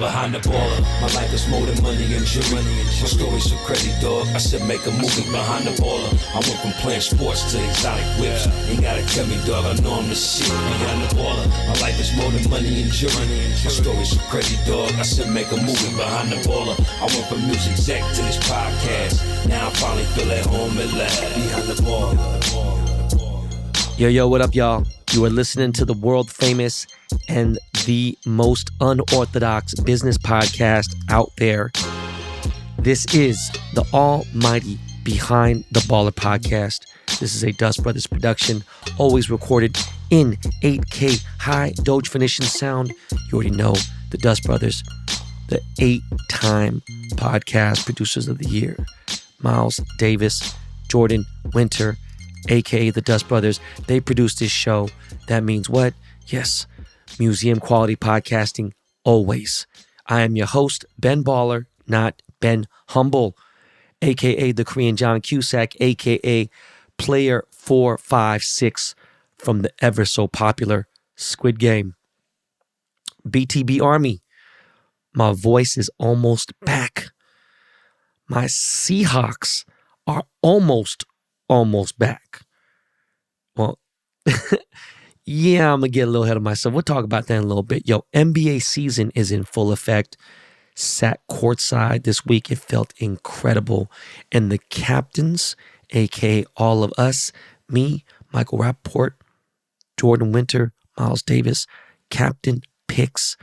behind the baller. My life is more than money and jewelry. My story's so crazy, dog. I said make a movie behind the baller. I went from playing sports to exotic whips. Ain't gotta tell me, dog. I know I'm the shit behind the baller. My life is more than money and jewelry. My story's so crazy, dog. I said make a movie behind the baller. I went from music exec to this podcast. Now I finally feel at home at last behind the baller. Yo, what up, y'all? You are listening to the world famous and the most unorthodox business podcast out there. This is the almighty Behind the Baller podcast. This is a Dust Brothers production, always recorded in 8K high definition sound. You already know the Dust Brothers, the 8-time podcast producers of the year. Miles Davis, Jordan Winter, aka the Dust Brothers. They produce this show. That means what? Yes, museum quality podcasting always. I am your host, Ben Baller, not Ben Humble, aka the Korean John Cusack, aka Player 456 from the ever so popular Squid Game. BTB Army, my voice is almost back. My Seahawks are almost back. Well, yeah, I'm going to get a little ahead of myself. We'll talk about that in a little bit. Yo, NBA season is in full effect. Sat courtside this week. It felt incredible. And the captains, aka all of us, me, Michael Rappaport, Jordan Winter, Miles Davis, captain picks,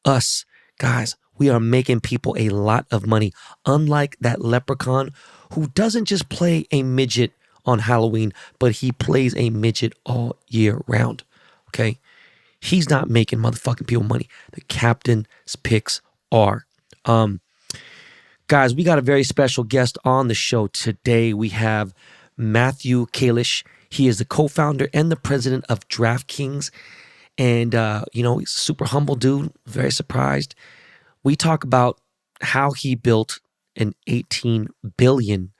us, guys, we are making people a lot of money. Unlike that leprechaun who doesn't just play a midget on Halloween, but he plays a midget all year round, okay? He's not making motherfucking people money. The captain's picks are. Guys, we got a very special guest on the show today. We have Matt Kalish. He is the co-founder and the president of DraftKings. And, he's a super humble dude, very surprised. We talk about how he built an $18 billion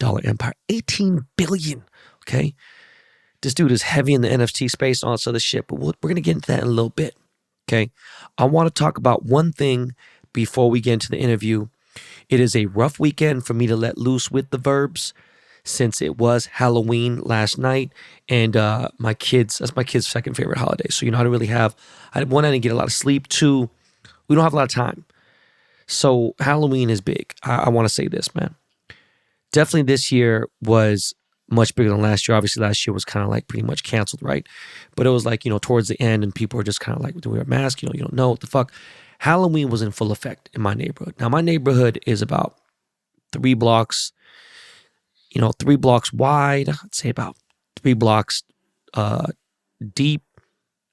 empire. $18 billion, okay? This dude is heavy in the NFT space and all this other shit, but we're going to get into that in a little bit, okay? I want to talk about one thing before we get into the interview. It is a rough weekend for me to let loose with the verbs since it was Halloween last night, and that's my kid's second favorite holiday. So, I don't really have, one, I didn't get a lot of sleep. Two, we don't have a lot of time. So Halloween is big. I want to say this, man. Definitely this year was much bigger than last year. Obviously, last year was kind of like pretty much canceled, right? But it was like, towards the end, and people were just kind of like, do we wear a mask? You don't know what the fuck. Halloween was in full effect in my neighborhood. Now, my neighborhood is about 3 blocks, 3 blocks wide. I'd say about 3 blocks deep.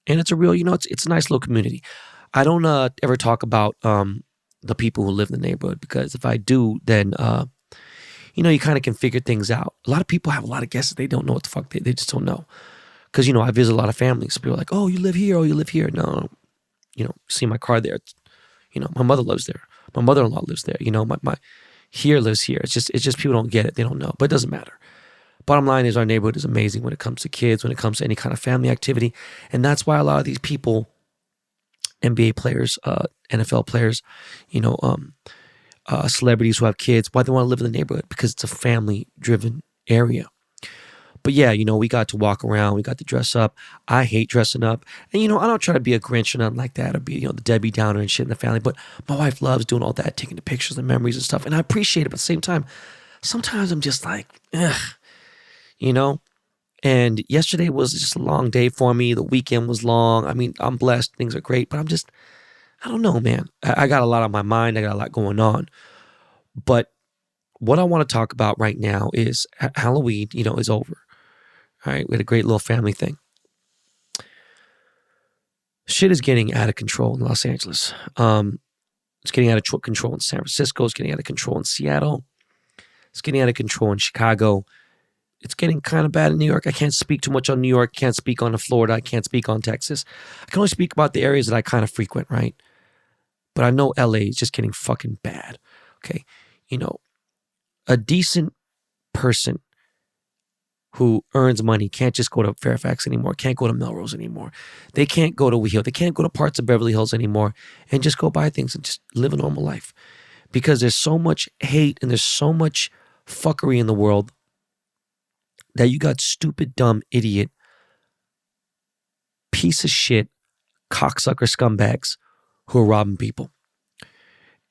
And it's a real, it's a nice little community. I don't ever talk about the people who live in the neighborhood, because if I do, then, you kind of can figure things out. A lot of people have a lot of guesses. They don't know what the fuck. They just don't know. Because, I visit a lot of families. So people are like, oh, you live here. Oh, you live here. No, see my car there. My mother lives there. My mother-in-law lives there. My here lives here. It's just people don't get it. They don't know. But it doesn't matter. Bottom line is our neighborhood is amazing when it comes to kids, when it comes to any kind of family activity. And that's why a lot of these people, NBA players, NFL players, celebrities who have kids, why they want to live in the neighborhood, because it's a family-driven area. But yeah, we got to walk around, we got to dress up. I hate dressing up. And, I don't try to be a Grinch or nothing like that, or be, the Debbie Downer and shit in the family. But my wife loves doing all that, taking the pictures and memories and stuff. And I appreciate it. But at the same time, sometimes I'm just like, ugh, And yesterday was just a long day for me. The weekend was long. I mean, I'm blessed. Things are great. But I don't know, man. I got a lot on my mind. I got a lot going on. But what I want to talk about right now is Halloween, is over. All right, we had a great little family thing. Shit is getting out of control in Los Angeles. It's getting out of control in San Francisco. It's getting out of control in Seattle. It's getting out of control in Chicago. It's getting kind of bad in New York. I can't speak too much on New York. Can't speak on Florida. I can't speak on Texas. I can only speak about the areas that I kind of frequent, right? But I know LA is just getting fucking bad. Okay. A decent person who earns money can't just go to Fairfax anymore, can't go to Melrose anymore. They can't go to WeHill. They can't go to parts of Beverly Hills anymore and just go buy things and just live a normal life. Because there's so much hate and there's so much fuckery in the world that you got stupid, dumb, idiot, piece of shit, cocksucker scumbags who are robbing people.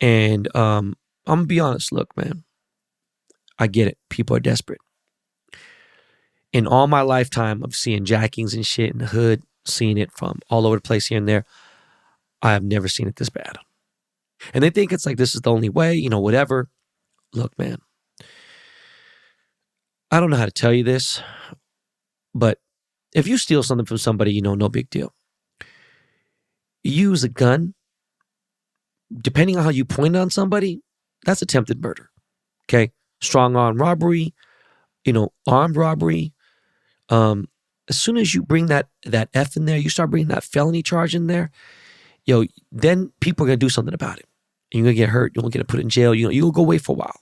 And I'm going to be honest. Look, man, I get it. People are desperate. In all my lifetime of seeing Jackings and shit in the hood, seeing it from all over the place here and there, I have never seen it this bad. And they think it's like this is the only way, you know, whatever. Look, man, I don't know how to tell you this, but if you steal something from somebody, you know, no big deal. You use a gun, depending on how you point on somebody, that's attempted murder. Okay? Strong arm robbery, you know, armed robbery. As soon as you bring that F in there, you start bringing that felony charge in there, yo, then people are going to do something about it. And you're going to get hurt. You're going to get put in jail. You'll go away for a while.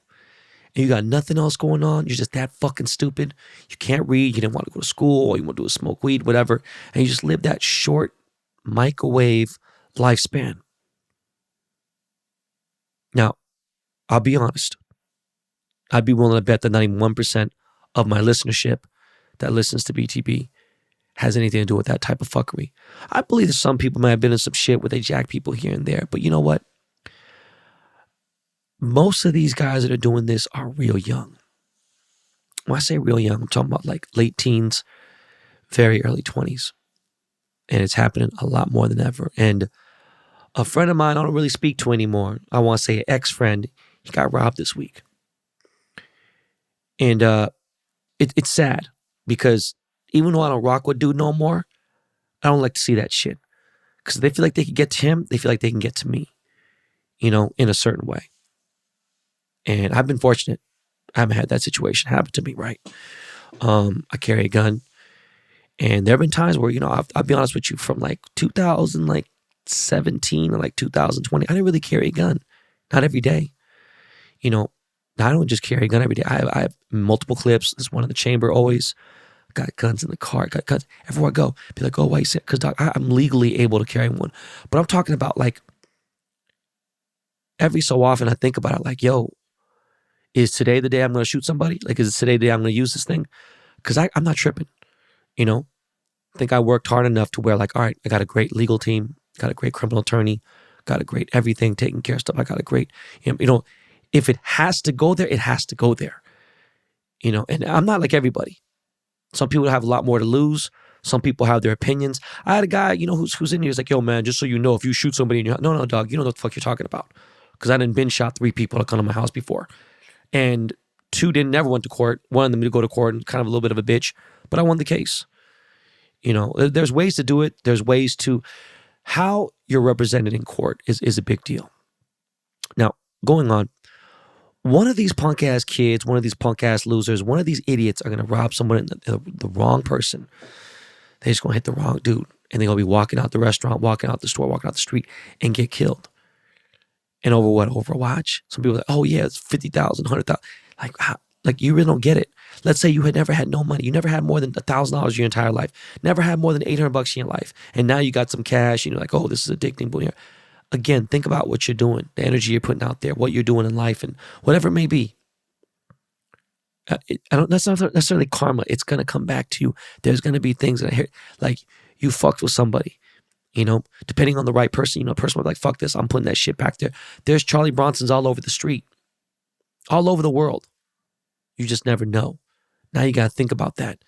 And you got nothing else going on. You're just that fucking stupid. You can't read. You didn't want to go to school, or you want to do a smoke weed, whatever. And you just live that short microwave lifespan. Now, I'll be honest. I'd be willing to bet that not even 1% of my listenership that listens to BTB has anything to do with that type of fuckery. I believe that some people may have been in some shit where they jack people here and there, but you know what? Most of these guys that are doing this are real young. When I say real young, I'm talking about like late teens, very early 20s. And it's happening a lot more than ever. And a friend of mine I don't really speak to anymore, I want to say an ex-friend, he got robbed this week. And it's sad because even though I don't rock with dude no more, I don't like to see that shit. Because they feel like they can get to him, they feel like they can get to me, you know, in a certain way. And I've been fortunate. I haven't had that situation happen to me, right? I carry a gun. And there have been times where, you know, I'll be honest with you, from like 2017 to like 2020, I didn't really carry a gun. Not every day. You know, I don't just carry a gun every day. I have multiple clips. There's one in the chamber always. Got guns in the car. Got guns everywhere I go. Be like, oh, why you say? Because I'm legally able to carry one. But I'm talking about like every so often I think about it like, yo, is today the day I'm going to shoot somebody? Like, is it today the day I'm going to use this thing? Because I'm not tripping, you know? I think I worked hard enough to where like, all right, I got a great legal team, got a great criminal attorney, got a great everything, taking care of stuff. I got a great, you know, if it has to go there, it has to go there. You know, and I'm not like everybody. Some people have a lot more to lose. Some people have their opinions. I had a guy, you know, who's in here. He's like, yo, man, just so you know, if you shoot somebody in your house, no, dog, you know what the fuck you're talking about. Because I didn't been shot 3 people to come to my house before. And 2 never went to court. One of them to go to court and kind of a little bit of a bitch. But I won the case. You know, there's ways to do it. There's ways to, how you're represented in court is a big deal. Now, going on, one of these punk ass kids, one of these punk ass losers, one of these idiots are going to rob someone, the wrong person. They're just going to hit the wrong dude. And they're going to be walking out the restaurant, walking out the store, walking out the street and get killed. And over what? Overwatch? Some people are like, oh yeah, it's 50,000, 100,000. Like, how? Like, you really don't get it. Let's say you had never had no money. You never had more than $1,000 your entire life. Never had more than $800 in your life. And now you got some cash and you're like, oh, this is addicting. Boom, here. Again, think about what you're doing, the energy you're putting out there, what you're doing in life, and whatever it may be. That's not necessarily karma. It's going to come back to you. There's going to be things that I hear, like you fucked with somebody, you know, depending on the right person. You know, a person will be like, fuck this, I'm putting that shit back there. There's Charlie Bronsons all over the street, all over the world. You just never know. Now you got to think about that.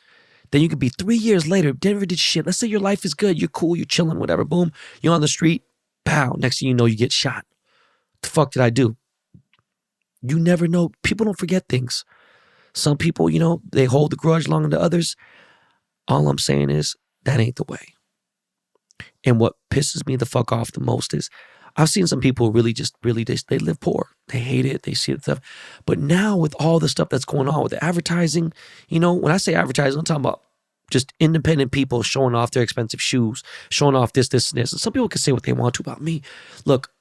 Then you could be 3 years later, never did shit. Let's say your life is good, you're cool, you're chilling, whatever. Boom, you're on the street, pow. Next thing you know, you get shot. What the fuck did I do? You never know. People don't forget things. Some people, you know, they hold the grudge longer than others. All I'm saying is that ain't the way. And what pisses me the fuck off the most is I've seen some people really they live poor. They hate it. They see the stuff. But now with all the stuff that's going on with the advertising, you know, when I say advertising, I'm talking about just independent people showing off their expensive shoes, showing off this, and this. And some people can say what they want to about me. Look,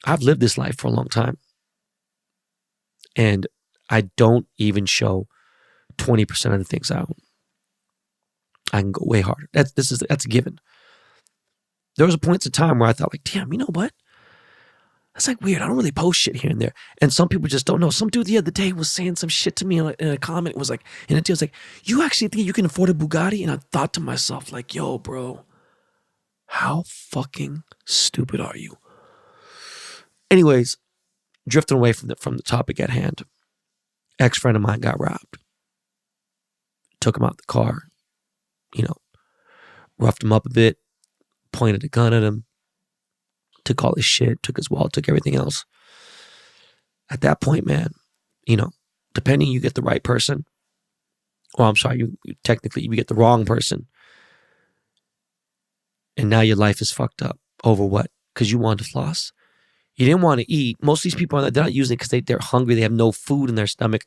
I've lived this life for a long time. And I don't even show 20% of the things I own. I can go way harder. That's a given. There was a point in time where I thought like, damn, you know what? That's like weird. I don't really post shit here and there. And some people just don't know. Some dude the other day was saying some shit to me in a comment. It was like, and it was like, you actually think you can afford a Bugatti? And I thought to myself like, yo, bro, how fucking stupid are you? Anyways, drifting away from the topic at hand. Ex-friend of mine got robbed. Took him out the car, roughed him up a bit, pointed a gun at him, took all his shit, took his wallet, took everything else. At that point, man, depending you get the right person, or I'm sorry, you get the wrong person, and now your life is fucked up. Over what? Because you wanted to floss? You didn't want to eat. Most of these people, they're not using it because they're hungry. They have no food in their stomach.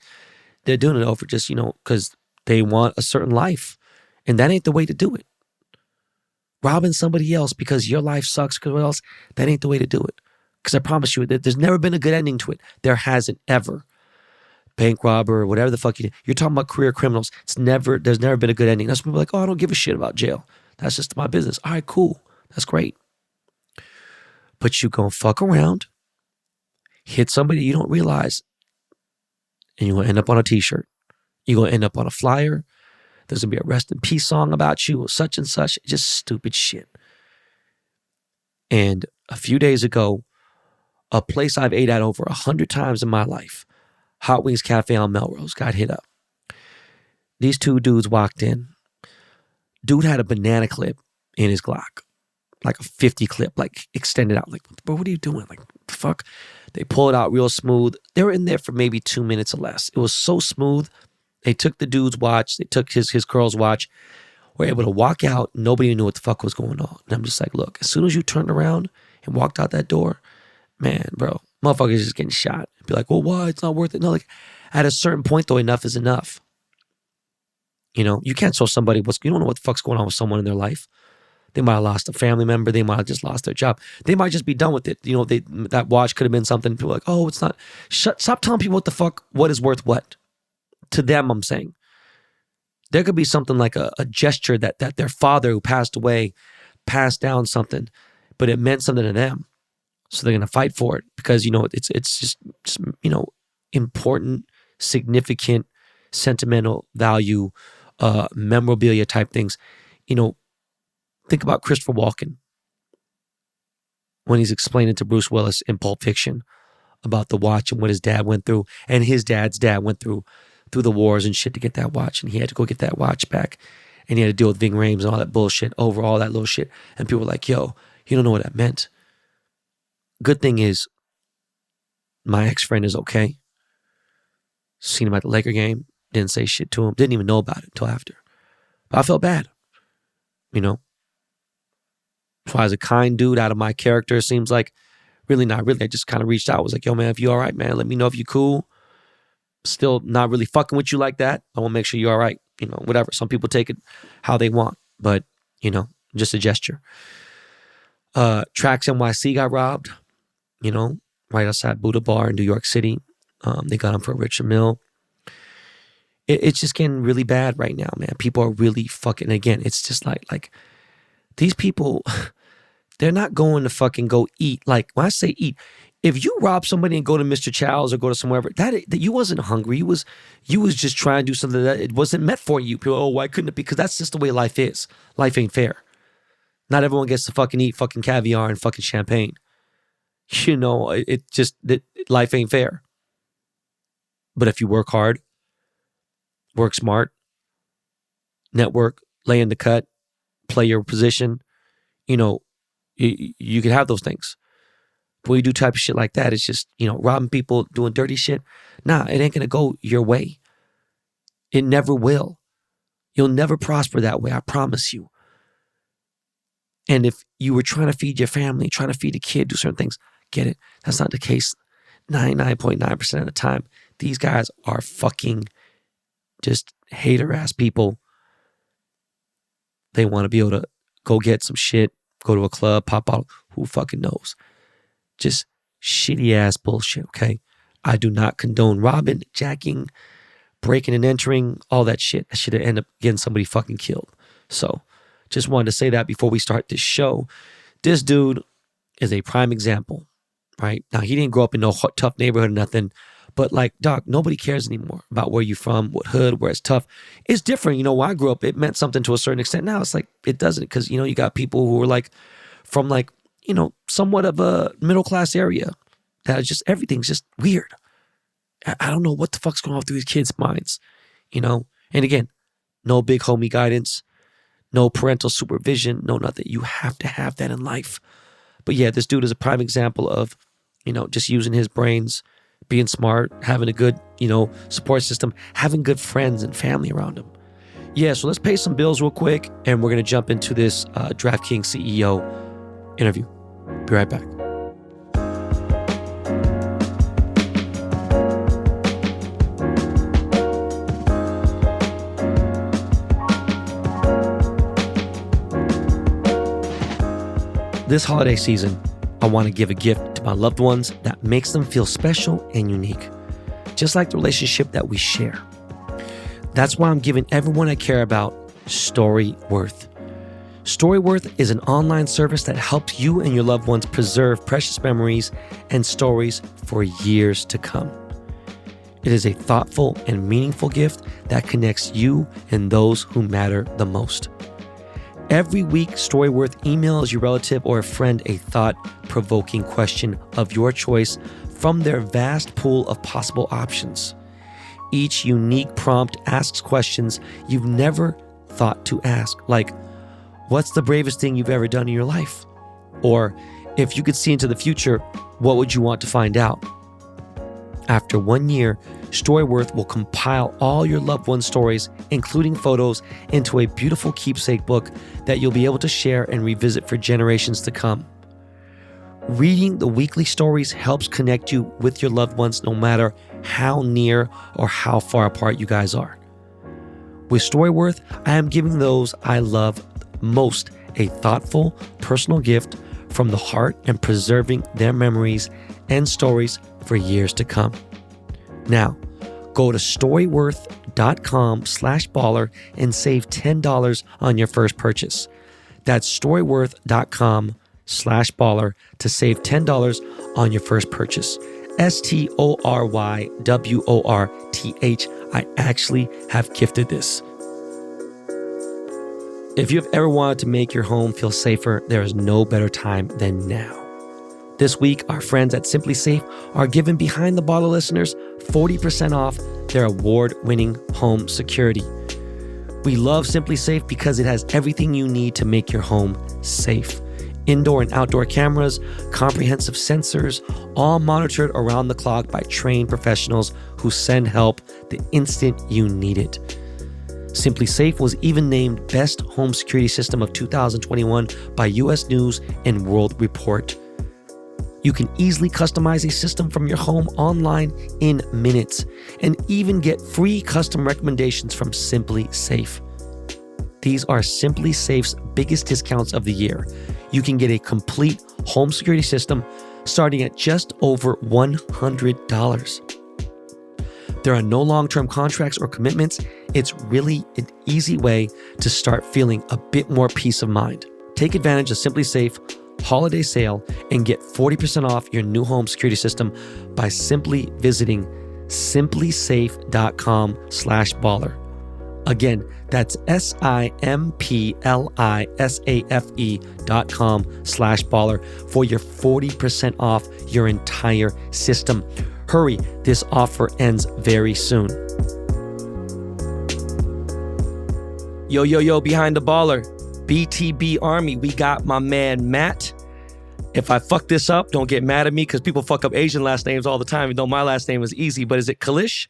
They're doing it over just, because they want a certain life. And that ain't the way to do it. Robbing somebody else because your life sucks, because what else? That ain't the way to do it. Because I promise you, there's never been a good ending to it. There hasn't ever. Bank robber or whatever the fuck you're talking about career criminals. There's never been a good ending. That's people like, oh, I don't give a shit about jail. That's just my business. All right, cool. That's great. But you gonna fuck around, hit somebody you don't realize, and you're gonna end up on a t-shirt. You're gonna end up on a flyer. There's gonna be a rest in peace song about you or such and such. Just stupid shit. And a few days ago, a place I've ate at over 100 times in my life, Hot Wings Cafe on Melrose, got hit up. These two dudes walked in. Dude had a banana clip in his Glock. Like a 50 clip, like extended out. Like, bro, what are you doing? Like, the fuck? They pull it out real smooth. They were in there for maybe 2 minutes or less. It was so smooth. They took the dude's watch. They took his girl's watch. Were able to walk out. Nobody knew what the fuck was going on. And I'm just like, look, as soon as you turned around and walked out that door, man, bro, motherfuckers just getting shot. Be like, well, why? It's not worth it. No, like, at a certain point, though, enough is enough. You can't show somebody you don't know what the fuck's going on with someone in their life. They might have lost a family member. They might have just lost their job. They might just be done with it. That watch could have been something. People are like, oh, it's not. Stop telling people what is worth what. To them, I'm saying. There could be something like a gesture that their father who passed away passed down something, but it meant something to them. So they're going to fight for it because, it's just important, significant, sentimental value, memorabilia type things. Think about Christopher Walken when he's explaining to Bruce Willis in Pulp Fiction about the watch and what his dad went through, and his dad's dad went through the wars and shit to get that watch, and he had to go get that watch back, and he had to deal with Ving Rhames and all that bullshit over all that little shit, and people were like, yo, you don't know what that meant. Good thing is, my ex-friend is okay. Seen him at the Laker game, didn't say shit to him, didn't even know about it until after. But I felt bad, So I was a kind dude out of my character, it seems like. Really not really. I just kind of reached out. I was like, yo, man, if you all right, man, let me know if you cool. Still not really fucking with you like that. I want to make sure you're all right. Whatever. Some people take it how they want. But, just a gesture. Tracks NYC got robbed, right outside Buddha Bar in New York City. They got him for a richer mill. It's just getting really bad right now, man. People are really fucking, again, it's just like these people... They're not going to fucking go eat. Like, when I say eat, if you rob somebody and go to Mr. Chow's or go to somewhere, that you wasn't hungry. You was just trying to do something that it wasn't meant for you. People, oh, why couldn't it be? Because that's just the way life is. Life ain't fair. Not everyone gets to fucking eat fucking caviar and fucking champagne. Life ain't fair. But if you work hard, work smart, network, lay in the cut, play your position, you can have those things. But when you do type of shit like that, it's just, robbing people, doing dirty shit. Nah, it ain't going to go your way. It never will. You'll never prosper that way, I promise you. And if you were trying to feed your family, trying to feed a kid, do certain things, get it. That's not the case 99.9% of the time. These guys are fucking just hater-ass people. They want to be able to go get some shit, go to a club, pop out. Who fucking knows? Just shitty ass bullshit, okay? I do not condone robbing, jacking, breaking and entering, all that shit. That should end up getting somebody fucking killed. So just wanted to say that before we start this show. This dude is a prime example, right? Now, he didn't grow up in no tough neighborhood or nothing, but like, dog, nobody cares anymore about where you're from, what hood, where it's tough. It's different. When I grew up, it meant something to a certain extent. Now it's like, it doesn't, because, you got people who are like, from like, somewhat of a middle-class area that just, everything's just weird. I don't know what the fuck's going on through these kids' minds, And again, no big homie guidance, no parental supervision, no nothing. You have to have that in life. But yeah, this dude is a prime example of, just using his brains, being smart, having a good, support system, having good friends and family around him. Yeah, so let's pay some bills real quick, and we're going to jump into this DraftKings CEO interview. Be right back. This holiday season, I want to give a gift to my loved ones that makes them feel special and unique, just like the relationship that we share. That's why I'm giving everyone I care about Storyworth. Storyworth is an online service that helps you and your loved ones preserve precious memories and stories for years to come. It is a thoughtful and meaningful gift that connects you and those who matter the most. Every week, Storyworth emails your relative or a friend a thought-provoking question of your choice from their vast pool of possible options. Each unique prompt asks questions you've never thought to ask, like, what's the bravest thing you've ever done in your life? Or, if you could see into the future, what would you want to find out? After 1 year, Storyworth will compile all your loved ones' stories, including photos, into a beautiful keepsake book that you'll be able to share and revisit for generations to come. Reading the weekly stories helps connect you with your loved ones no matter how near or how far apart you guys are. With Storyworth, I am giving those I love most a thoughtful, personal gift from the heart and preserving their memories and stories for years to come. Now, go to storyworth.com/baller and save $10 on your first purchase. That's storyworth.com/baller to save $10 on your first purchase. STORYWORTH. I actually have gifted this. If you've ever wanted to make your home feel safer, there is no better time than now. This week, our friends at Simply Safe are giving Behind the Bottle listeners 40% off their award-winning home security. We love Simply Safe because it has everything you need to make your home safe. Indoor and outdoor cameras, comprehensive sensors, all monitored around the clock by trained professionals who send help the instant you need it. Simply Safe was even named Best Home Security System of 2021 by U.S. News and World Report. You can easily customize a system from your home online in minutes and even get free custom recommendations from Simply Safe. These are Simply Safe's biggest discounts of the year. You can get a complete home security system starting at just over $100. There are no long-term contracts or commitments. It's really an easy way to start feeling a bit more peace of mind. Take advantage of Simply Safe holiday sale and get 40% off your new home security system by simply visiting simplysafe.com/baller. Again, that's simplysafe.com/baller for your 40% off your entire system. Hurry, this offer ends very soon. Yo, Behind the Baller. BTB Army, we got my man Matt. If I fuck this up, don't get mad at me because people fuck up Asian last names all the time, even though my last name is easy. But is it Kalish?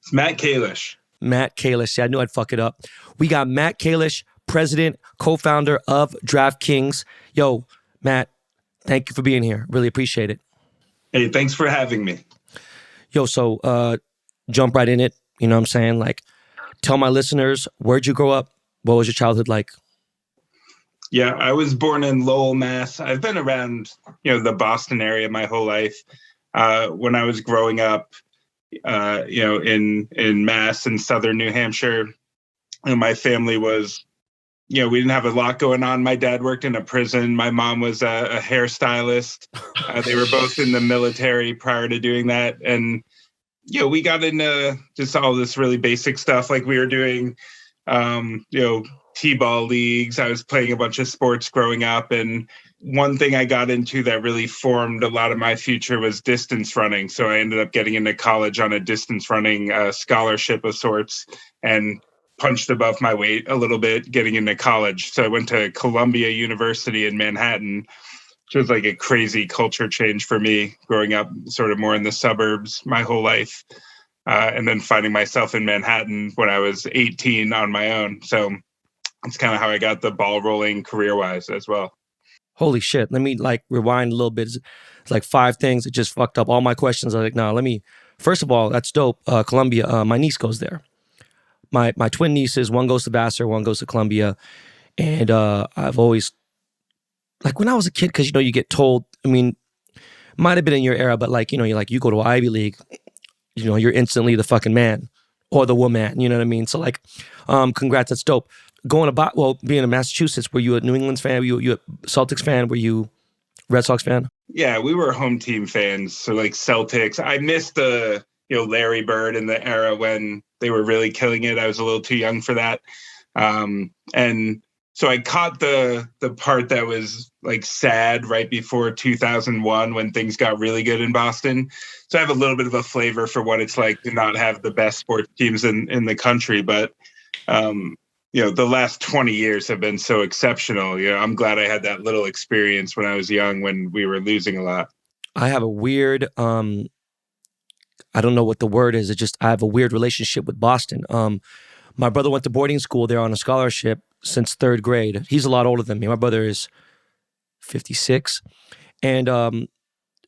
It's Matt Kalish. Matt Kalish. Yeah, I knew I'd fuck it up. We got Matt Kalish, president, co-founder of DraftKings. Yo, Matt, thank you for being here. Really appreciate it. Hey, thanks for having me. Yo, so jump right in it. You know what I'm saying? Like, tell my listeners, where'd you grow up? What was your childhood like? Yeah, I was born in Lowell, Mass. I've been around, the Boston area my whole life. When I was growing up, in Mass and southern New Hampshire, my family was we didn't have a lot going on. My dad worked in a prison. My mom was a hairstylist. They were both in the military prior to doing that. And, we got into just all this really basic stuff. Like we were doing, T-ball leagues. I was playing a bunch of sports growing up. And one thing I got into that really formed a lot of my future was distance running. So I ended up getting into college on a distance running scholarship of sorts and punched above my weight a little bit getting into college. So I went to Columbia University in Manhattan, which was like a crazy culture change for me growing up sort of more in the suburbs my whole life. And then finding myself in Manhattan when I was 18 on my own. So that's kind of how I got the ball rolling career-wise as well. Holy shit. Let me rewind a little bit. It's like 5 things that just fucked up all my questions. I was like, first of all, that's dope. Columbia, my niece goes there. My twin nieces, one goes to Vassar, one goes to Columbia. And I've always, like when I was a kid, because, you get told, might have been in your era, but you go to Ivy League, you're instantly the fucking man or the woman, you know what I mean? So congrats, that's dope. Being in Massachusetts, were you a New England fan? Were you a Celtics fan? Were you Red Sox fan? Yeah, we were home team fans. So Celtics. I missed the, Larry Bird in the era when they were really killing it. I was a little too young for that. And so I caught the part that was sad right before 2001 when things got really good in Boston. So I have a little bit of a flavor for what it's like to not have the best sports teams in the country. But, the last 20 years have been so exceptional. I'm glad I had that little experience when I was young when we were losing a lot. I have a weird, I don't know what the word is. I have a weird relationship with Boston. My brother went to boarding school there on a scholarship since 3rd grade. He's a lot older than me. My brother is 56. And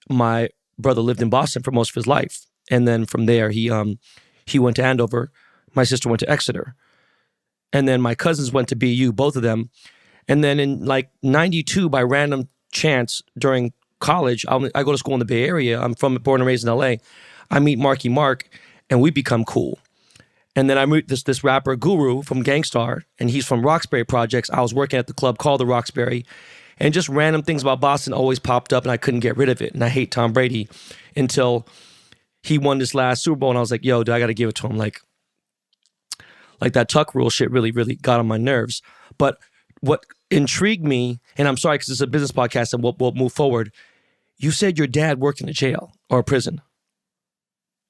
my brother lived in Boston for most of his life. And then from there, he went to Andover. My sister went to Exeter. And then my cousins went to BU, both of them. And then in 92, by random chance during college, I go to school in the Bay Area. I'm born and raised in LA. I meet Marky Mark and we become cool. And then I meet this rapper Guru from Gangstar, and he's from Roxbury Projects. I was working at the club called the Roxbury, and just random things about Boston always popped up and I couldn't get rid of it. And I hate Tom Brady until he won this last Super Bowl and I was like, yo, I got to give it to him. Like that Tuck rule shit really, really got on my nerves. But what intrigued me, and I'm sorry because it's a business podcast and we'll move forward. You said your dad worked in a jail or a prison.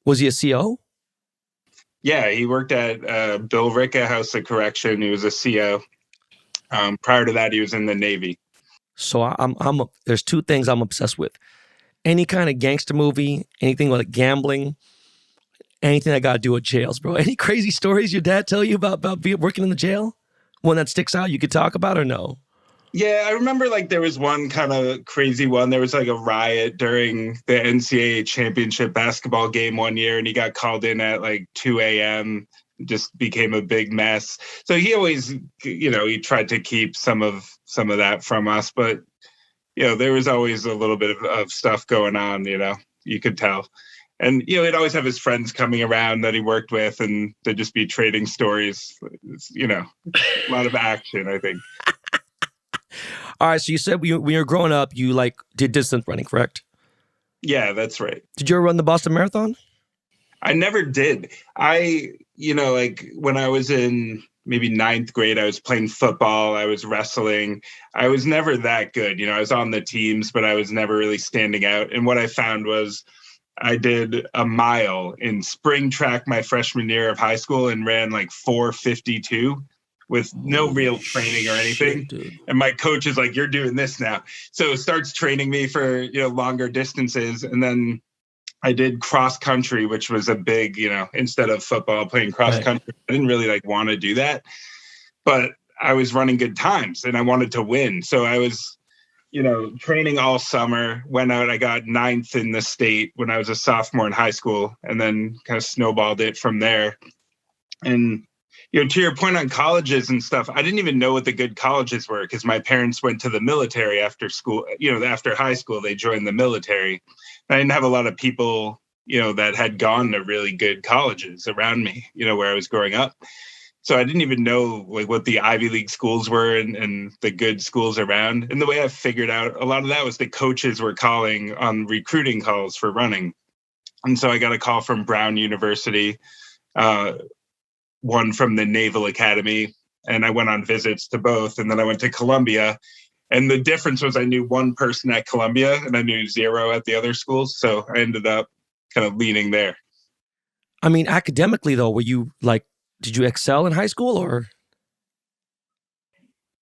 Was he a CO? Yeah, he worked at Billerica House of Correction. He was a CO. Prior to that, he was in the Navy. So there's 2 things I'm obsessed with. Any kind of gangster movie, anything like gambling, anything that got to do with jails, bro. Any crazy stories your dad tell you about working in the jail? One that sticks out you could talk about or no? Yeah, I remember there was one kind of crazy one. There was a riot during the NCAA championship basketball game one year, and he got called in at 2 a.m. Just became a big mess. So he always, he tried to keep some of that from us, but there was always a little bit of stuff going on. You could tell. And, he'd always have his friends coming around that he worked with, and they'd just be trading stories. A lot of action, I think. All right, so you said when you were growing up, you did distance running, correct? Yeah, that's right. Did you ever run the Boston Marathon? I never did. When I was in maybe 9th grade, I was playing football, I was wrestling. I was never that good. I was on the teams, but I was never really standing out. And what I found was I did a mile in spring track my freshman year of high school and ran 4:52. With no real training or anything. Shit, and my coach is like, you're doing this now. So starts training me for, longer distances. And then I did cross country, which was a big, instead of football, playing cross country. I didn't really want to do that, but I was running good times and I wanted to win. So I was, training all summer, went out, I got 9th in the state when I was a sophomore in high school, and then kind of snowballed it from there. And to your point on colleges and stuff, I didn't even know what the good colleges were because my parents went to the military after school. After high school, they joined the military. I didn't have a lot of people, that had gone to really good colleges around me, where I was growing up. So I didn't even know like what the Ivy League schools were and the good schools around. And the way I figured out a lot of that was the coaches were calling on recruiting calls for running. And so I got a call from Brown University, one from the Naval Academy, and I went on visits to both. And then I went to Columbia. And the difference was I knew one person at Columbia and I knew zero at the other schools. So I ended up kind of leaning there. I mean, academically though, were you like, did you excel in high school or?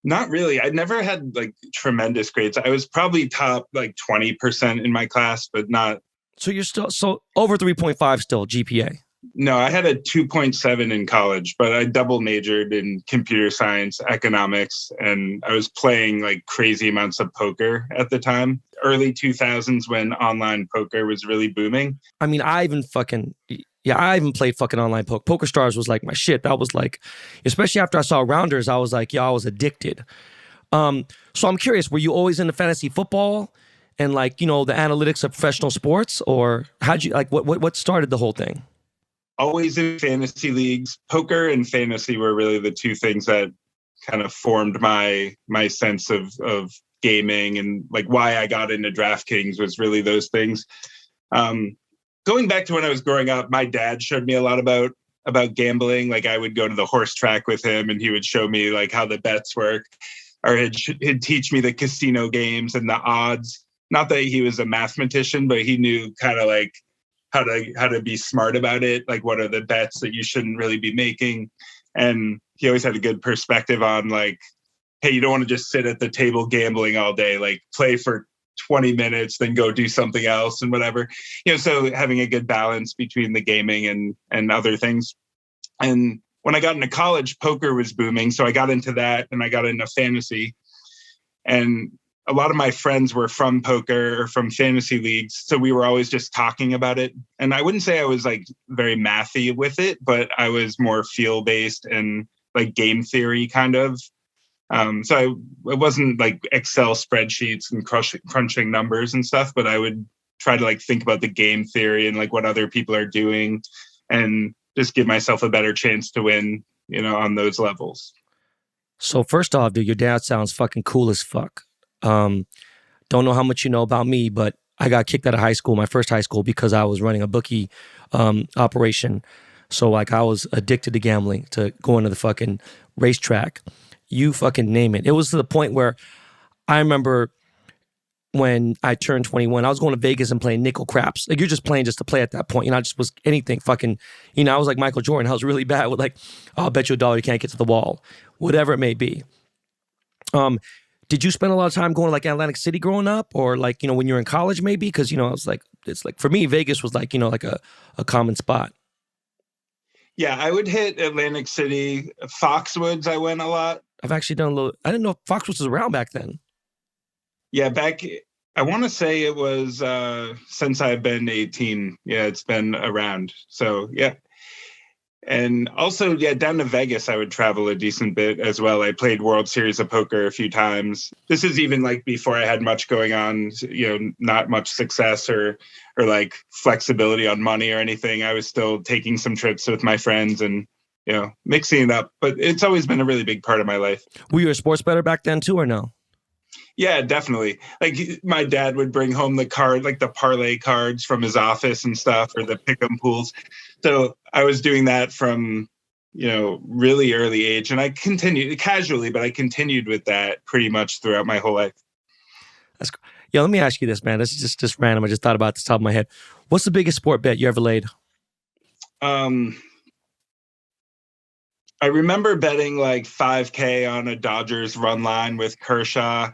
Not really. I never had like tremendous grades. I was probably top like 20% in my class, but not. So you're still, so over 3.5 still GPA? No, I had a 2.7 in college, but I double majored in computer science, economics, and I was playing like crazy amounts of poker at the time. Early 2000s when online poker was really booming. I mean, I even played fucking online poker. Poker Stars was like my shit. That was like, especially after I saw Rounders, I was like, I was addicted. So I'm curious, were you always into fantasy football and like, the analytics of professional sports, or how'd you, like, what started the whole thing? Always in fantasy leagues. Poker and fantasy were really the two things that kind of formed my sense of gaming, and like why I got into DraftKings was really those things. Going back to when I was growing up, my dad showed me a lot about gambling. Like I would go to the horse track with him and he would show me like how the bets work, or he'd teach me the casino games and the odds. Not that he was a mathematician, but he knew kind of like how to be smart about it. Like what are the bets that you shouldn't really be making? And he always had a good perspective on like, hey, you don't want to just sit at the table gambling all day, like play for 20 minutes, then go do something else and whatever. So having a good balance between the gaming and other things. And when I got into college, poker was booming. So I got into that and I got into fantasy. And a lot of my friends were from poker or from fantasy leagues. So we were always just talking about it. And I wouldn't say I was like very mathy with it, but I was more feel-based and like game theory kind of. So it wasn't like Excel spreadsheets and crunching numbers and stuff, but I would try to like think about the game theory and like what other people are doing and just give myself a better chance to win, on those levels. So first off, dude, your dad sounds fucking cool as fuck. Don't know how much you know about me, but I got kicked out of high school, my first high school, because I was running a bookie operation. So like I was addicted to gambling, to going to the fucking racetrack. You fucking name it. It was to the point where I remember when I turned 21, I was going to Vegas and playing nickel craps. Like you're just playing just to play at that point. I just was anything fucking, I was like Michael Jordan. I was really bad with like, I'll bet you $1 you can't get to the wall, whatever it may be. Did you spend a lot of time going to like Atlantic City growing up, or like, when you were in college maybe? Because, it's like, for me, Vegas was like, like a common spot. Yeah, I would hit Atlantic City. Foxwoods, I went a lot. I've actually done a little, I didn't know Foxwoods was around back then. Yeah, I want to say it was since I've been 18. Yeah, it's been around. So, yeah. And also, yeah, down to Vegas, I would travel a decent bit as well. I played World Series of Poker a few times. This is even like before I had much going on, not much success or like flexibility on money or anything. I was still taking some trips with my friends and, mixing it up. But it's always been a really big part of my life. Were you a sports bettor back then too, or no? Yeah, definitely. Like my dad would bring home the card, like the parlay cards from his office and stuff, or the pick'em pools. So I was doing that from, really early age. And I continued casually, but I continued with that pretty much throughout my whole life. That's cool. Yeah, let me ask you this, man. This is just random. I just thought about this top of my head. What's the biggest sport bet you ever laid? I remember betting like 5K on a Dodgers run line with Kershaw.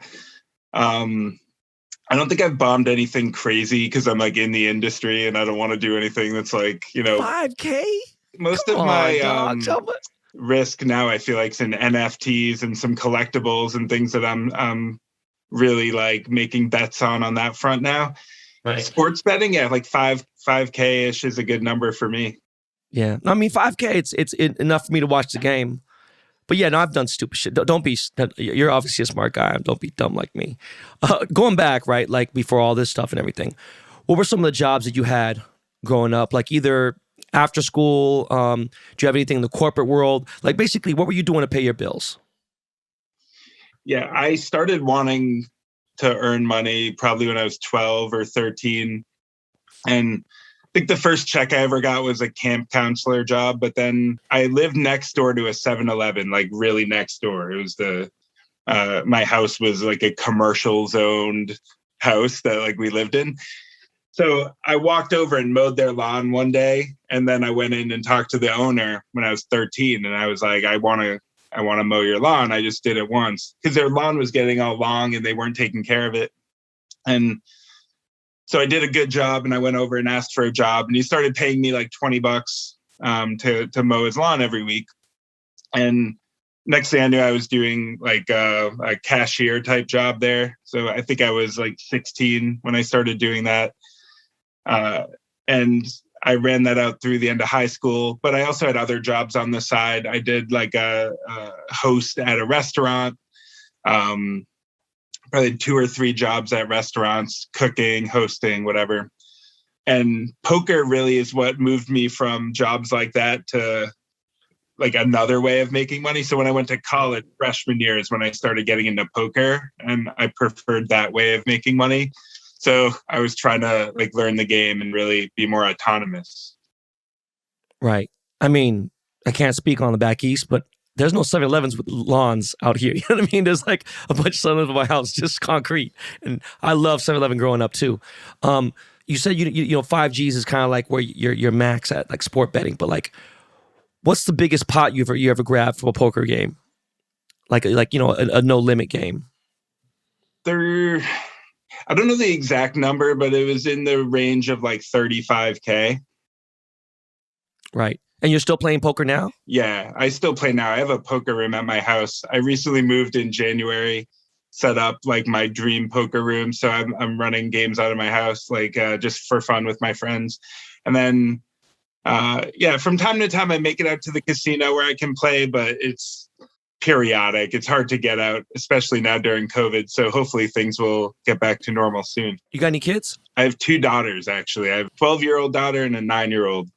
I don't think I've bombed anything crazy because I'm like in the industry and I don't want to do anything that's like, 5K? Most of my risk now I feel like is in NFTs and some collectibles and things that I'm really like making bets on that front now. Right. Sports betting, yeah, like 5K-ish is a good number for me. Yeah, I mean 5K, it's enough for me to watch the game. But yeah, no, I've done stupid shit. Don't be. You're obviously a smart guy. Don't be dumb like me. Going back, right, like before all this stuff and everything, what were some of the jobs that you had growing up? Like either after school? Do you have anything in the corporate world? Like basically, what were you doing to pay your bills? Yeah, I started wanting to earn money probably when I was 12 or 13. And I think the first check I ever got was a camp counselor job. But then I lived next door to a 7-Eleven, like really next door. It was my house was like a commercial zoned house that like we lived in. So I walked over and mowed their lawn one day. And then I went in and talked to the owner when I was 13. And I was like, I want to mow your lawn. I just did it once because their lawn was getting all long and they weren't taking care of it. And so I did a good job and I went over and asked for a job and he started paying me like $20 to mow his lawn every week. And next thing I knew, I was doing like a cashier type job there. So I think I was like 16 when I started doing that. And I ran that out through the end of high school, but I also had other jobs on the side. I did like a host at a restaurant, probably 2 or 3 jobs at restaurants, cooking, hosting, whatever. And poker really is what moved me from jobs like that to like another way of making money. So when I went to college, freshman year is when I started getting into poker and I preferred that way of making money. So I was trying to like learn the game and really be more autonomous. Right. I mean, I can't speak on the back east, but there's no 7-Elevens with lawns out here. You know what I mean? There's like a bunch of 7-Elevens in my house, just concrete. And I love 7-Eleven growing up too. You said you know 5Gs is kind of like where you're max at like sport betting, but like, what's the biggest pot you ever grabbed from a poker game? Like you know a no limit game. I don't know the exact number, but it was in the range of like 35K. Right. And you're still playing poker now? Yeah, I still play now. I have a poker room at my house. I recently moved in January, set up like my dream poker room. So I'm running games out of my house, like just for fun with my friends. And then, from time to time, I make it out to the casino where I can play, but it's periodic. It's hard to get out, especially now during COVID. So hopefully things will get back to normal soon. You got any kids? I have 2 daughters, actually. I have a 12-year-old daughter and a 9-year-old.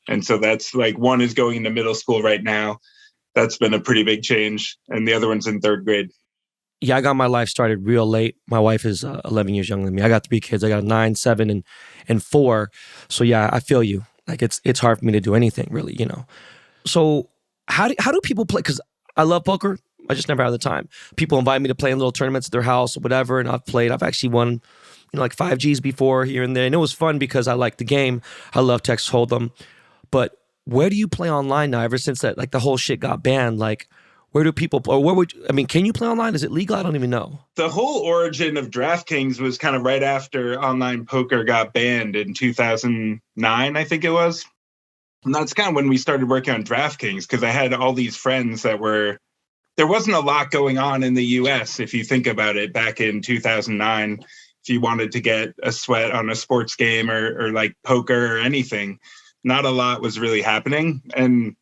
And so that's like one is going into middle school right now. That's been a pretty big change. And the other one's in 3rd grade. Yeah, I got my life started real late. My wife is 11 years younger than me. I got 3 kids. I got 9, 7, and 4. So yeah, I feel you. Like it's hard for me to do anything really, you know. So how do people play? Because I love poker. I just never have the time. People invite me to play in little tournaments at their house or whatever, and I've played. I've actually won, you know, like 5Gs before here and there, and it was fun because I like the game. I love Texas Hold'em. But where do you play online now? Ever since that, like the whole shit got banned, like where do people, or where would, I mean, can you play online? Is it legal? I don't even know. The whole origin of DraftKings was kind of right after online poker got banned in 2009, I think it was. And that's kind of when we started working on DraftKings because I had all these friends that there wasn't a lot going on in the US, if you think about it, back in 2009. If you wanted to get a sweat on a sports game or like poker or anything, not a lot was really happening. And,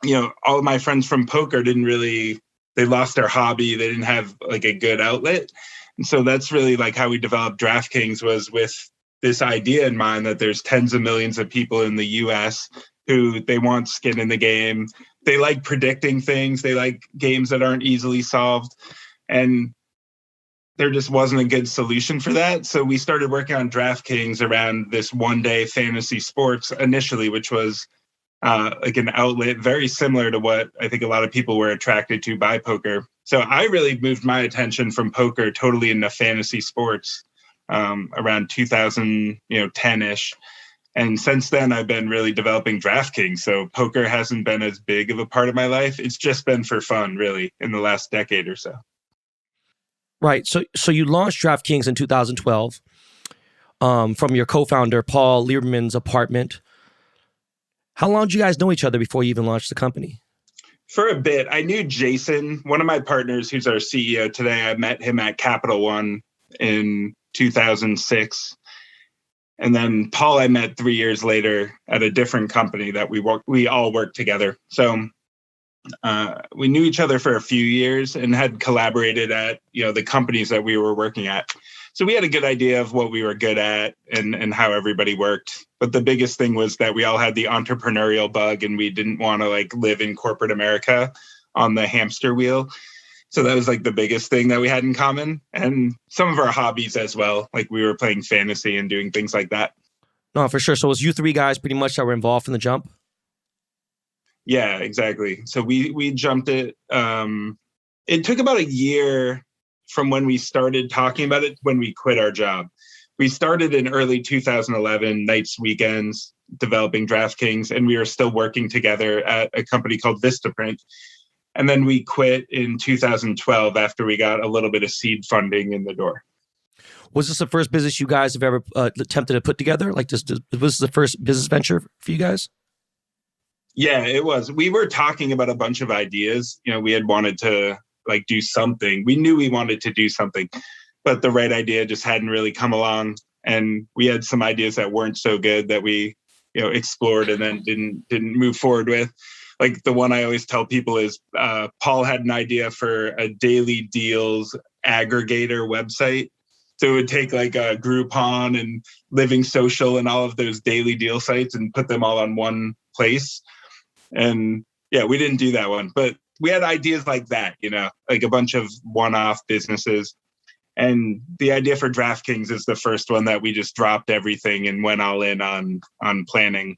you know, all of my friends from poker they lost their hobby. They didn't have like a good outlet. And so that's really like how we developed DraftKings, was with this idea in mind that there's tens of millions of people in the US who they want skin in the game. They like predicting things. They like games that aren't easily solved. And there just wasn't a good solution for that. So we started working on DraftKings around this one-day fantasy sports initially, which was like an outlet very similar to what I think a lot of people were attracted to by poker. So I really moved my attention from poker totally into fantasy sports around 2010-ish. And since then, I've been really developing DraftKings. So poker hasn't been as big of a part of my life. It's just been for fun, really, in the last decade or so. Right. So you launched DraftKings in 2012 from your co-founder, Paul Lieberman's apartment. How long did you guys know each other before you even launched the company? For a bit. I knew Jason, one of my partners, who's our CEO today. I met him at Capital One in 2006. And then Paul I met 3 years later at a different company that we all worked together. So we knew each other for a few years and had collaborated at the companies that we were working at. So we had a good idea of what we were good at and how everybody worked. But the biggest thing was that we all had the entrepreneurial bug and we didn't want to like live in corporate America on the hamster wheel. So that was like the biggest thing that we had in common, and some of our hobbies as well. Like we were playing fantasy and doing things like that. No, for sure. So it was you three guys pretty much that were involved from the jump? Yeah, exactly. So we jumped it. It took about a year from when we started talking about it when we quit our job. We started in early 2011, nights, weekends, developing DraftKings, and we were still working together at a company called Vistaprint. And then we quit in 2012 after we got a little bit of seed funding in the door. Was this the first business you guys have ever attempted to put together? Like, was this the first business venture for you guys? Yeah, it was. We were talking about a bunch of ideas. You know, we had wanted to like do something. We knew we wanted to do something, but the right idea just hadn't really come along. And we had some ideas that weren't so good that we, you know, explored and then didn't move forward with. Like the one I always tell people is Paul had an idea for a daily deals aggregator website. So it would take like a Groupon and Living Social and all of those daily deal sites and put them all on one place. And yeah, we didn't do that one, but we had ideas like that, you know, like a bunch of one-off businesses. And the idea for DraftKings is the first one that we just dropped everything and went all in on planning.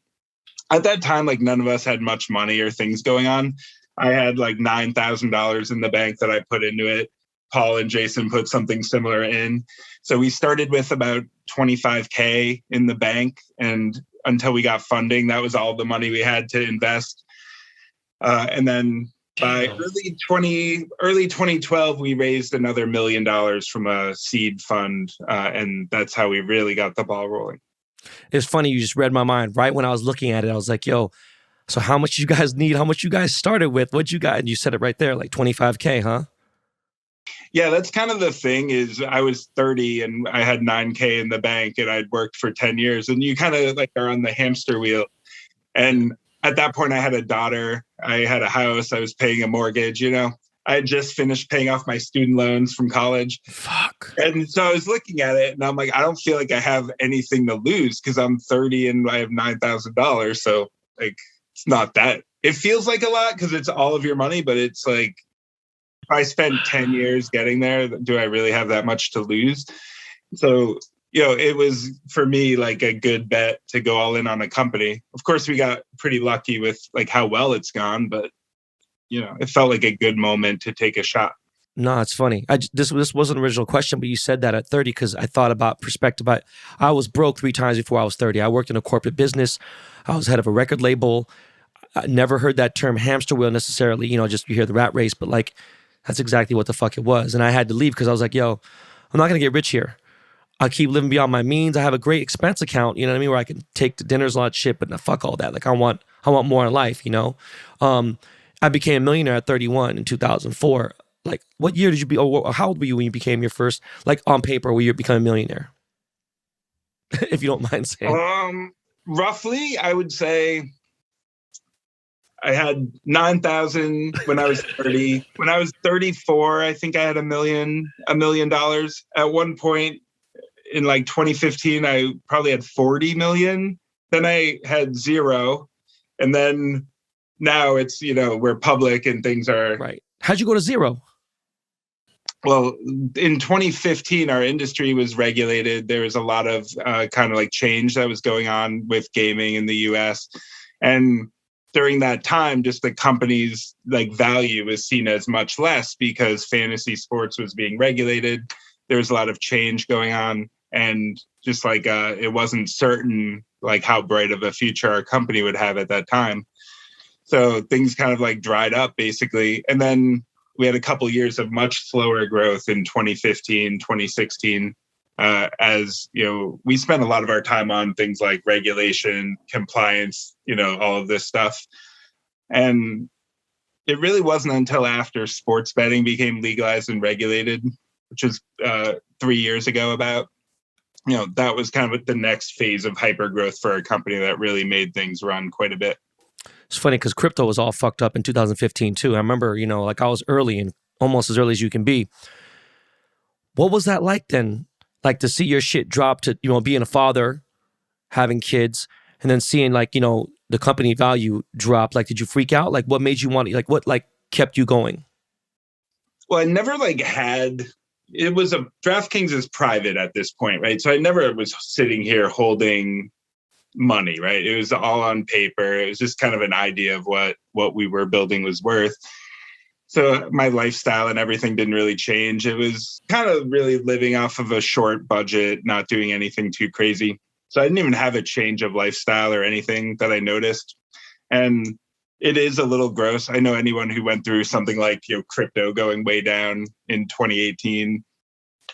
At that time, like none of us had much money or things going on. I had like $9,000 in the bank that I put into it. Paul and Jason put something similar in. So we started with about $25K in the bank. And until we got funding, that was all the money we had to invest. And then by early 2012, we raised another $1 million from a seed fund. And that's how we really got the ball rolling. It's funny, you just read my mind. Right when I was looking at it, I was like, yo, so how much you guys need? How much you guys started with? What you got? And you said it right there, like 25K, huh? Yeah, that's kind of the thing is I was 30 and I had 9K in the bank and I'd worked for 10 years and you kind of like are on the hamster wheel. And at that point I had a daughter, I had a house, I was paying a mortgage, you know, I had just finished paying off my student loans from college. Fuck. And so I was looking at it and I'm like, I don't feel like I have anything to lose because I'm 30 and I have $9,000. So like, it's not that, it feels like a lot because it's all of your money, but it's like, if I spent 10 years getting there, do I really have that much to lose? So, you know, it was for me like a good bet to go all in on a company. Of course, we got pretty lucky with like how well it's gone, but you know, it felt like a good moment to take a shot. No, it's funny. This wasn't an original question, but you said that at 30 because I thought about perspective. I was broke 3 times before I was 30. I worked in a corporate business. I was head of a record label. I never heard that term hamster wheel necessarily, you know, just you hear the rat race, but like, that's exactly what the fuck it was. And I had to leave because I was like, yo, I'm not going to get rich here. I'll keep living beyond my means. I have a great expense account, you know what I mean, where I can take to dinners, a lot of shit, but fuck all that. Like I want more in life, you know? I became a millionaire at 31 in 2004. Like what year did you be, or how old were you when you became your first, like on paper, where you become a millionaire? If you don't mind saying. Roughly, I would say I had 9,000 when I was 30. When I was 34, I think I had $1 million. At one point in like 2015, I probably had 40 million. Then I had 0. And then now it's, you know, we're public and things are... Right. How'd you go to 0? Well, in 2015, our industry was regulated. There was a lot of kind of like change that was going on with gaming in the US. And during that time, just the company's like value was seen as much less because fantasy sports was being regulated. There was a lot of change going on, and just like it wasn't certain like how bright of a future our company would have at that time. So things kind of like dried up basically, and then we had a couple years of much slower growth in 2015, 2016. As you know, we spent a lot of our time on things like regulation, compliance, you know, all of this stuff. And it really wasn't until after sports betting became legalized and regulated, which was 3 years ago about, you know, that was kind of the next phase of hyper growth for a company that really made things run quite a bit. It's funny because crypto was all fucked up in 2015 too. I remember, you know, like I was early and almost as early as you can be. What was that like then? Like to see your shit drop to, being a father, having kids, and then seeing like, the company value drop. Like, did you freak out? Like what made you want, like what like kept you going? Well, I never it was DraftKings is private at this point, right? So I never was sitting here holding money, right? It was all on paper. It was just kind of an idea of what we were building was worth. So my lifestyle and everything didn't really change. It was kind of really living off of a short budget, not doing anything too crazy. So I didn't even have a change of lifestyle or anything that I noticed. And it is a little gross. I know anyone who went through something like, crypto going way down in 2018,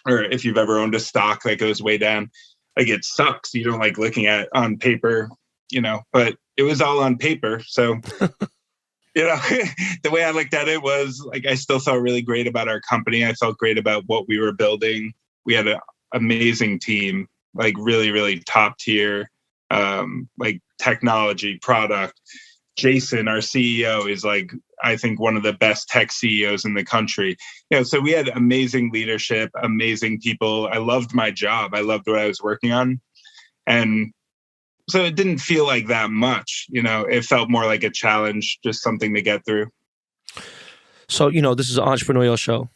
or if you've ever owned a stock that goes way down, like it sucks. You don't like looking at it on paper, but it was all on paper. So, the way I looked at it was like, I still felt really great about our company. I felt great about what we were building. We had an amazing team, like really, really top tier, like technology product. Jason, our CEO, is like, I think one of the best tech CEOs in the country. So we had amazing leadership, amazing people. I loved my job. I loved what I was working on. And so it didn't feel like that much, it felt more like a challenge, just something to get through. So, this is an entrepreneurial show.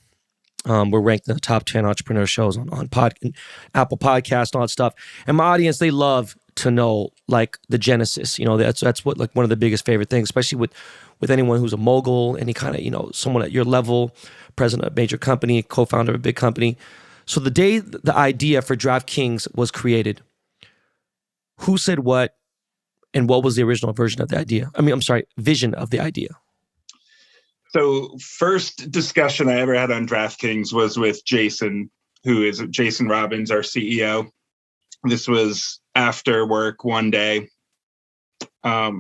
We're ranked in the top 10 entrepreneur shows on Apple Podcasts and all that stuff. And my audience, they love to know like the genesis. That's what like one of the biggest favorite things, especially with anyone who's a mogul, any kind of, someone at your level, president of a major company, co-founder of a big company. So the day the idea for DraftKings was created, who said what and what was the original vision of the idea? Vision of the idea. So first discussion I ever had on DraftKings was with Jason, who is Jason Robbins, our CEO. This was after work one day. I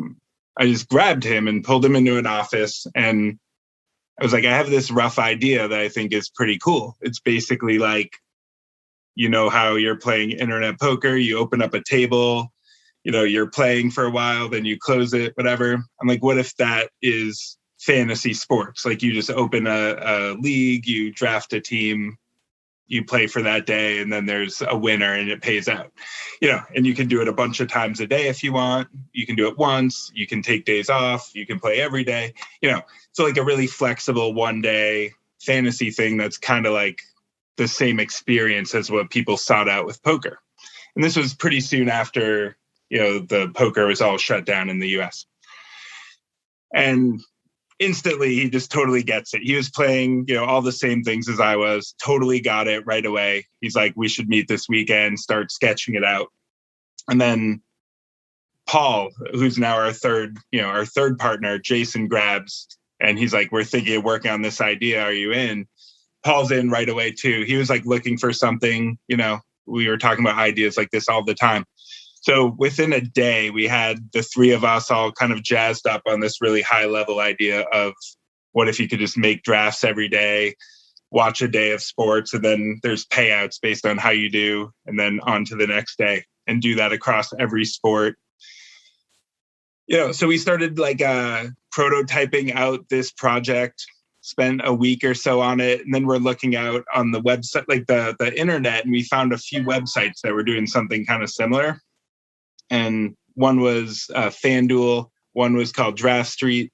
just grabbed him and pulled him into an office. And I was like, I have this rough idea that I think is pretty cool. It's basically like, how you're playing internet poker, you open up a table, you're playing for a while, then you close it, whatever. I'm like, what if that is fantasy sports? Like you just open a league, you draft a team, you play for that day, and then there's a winner and it pays out, and you can do it a bunch of times a day if you want. You can do it once, you can take days off, you can play every day, so like a really flexible one day fantasy thing that's kind of like the same experience as what people sought out with poker. And this was pretty soon after, the poker was all shut down in the US. And instantly, he just totally gets it. He was playing, all the same things as I was, totally got it right away. He's like, we should meet this weekend, start sketching it out. And then Paul, who's now our third partner, Jason grabs, and he's like, we're thinking of working on this idea. Are you in? Paul's in right away too. He was like looking for something, we were talking about ideas like this all the time. So within a day, we had the three of us all kind of jazzed up on this really high level idea of what if you could just make drafts every day, watch a day of sports, and then there's payouts based on how you do, and then on to the next day, and do that across every sport. So we started like prototyping out this project, spent a week or so on it, and then we're looking out on the website, like the internet, and we found a few websites that were doing something kind of similar. And one was FanDuel, one was called Draft Street.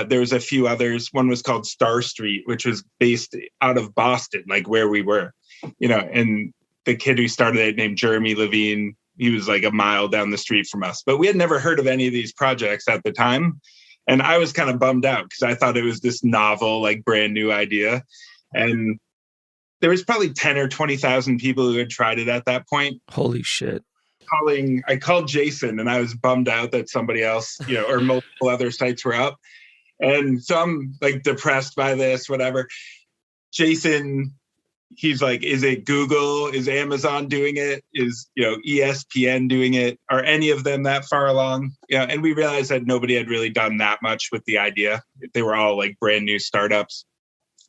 There was a few others. One was called Star Street, which was based out of Boston, like where we were, and the kid who started it named Jeremy Levine, he was like a mile down the street from us. But we had never heard of any of these projects at the time. And I was kind of bummed out because I thought it was this novel, like brand new idea. And there was probably 10 or 20,000 people who had tried it at that point. Holy shit. I called Jason and I was bummed out that somebody else, or multiple other sites were up. And so I'm like depressed by this, whatever. Jason, he's like, is it Google? Is Amazon doing it? Is, ESPN doing it? Are any of them that far along? And we realized that nobody had really done that much with the idea. They were all like brand new startups.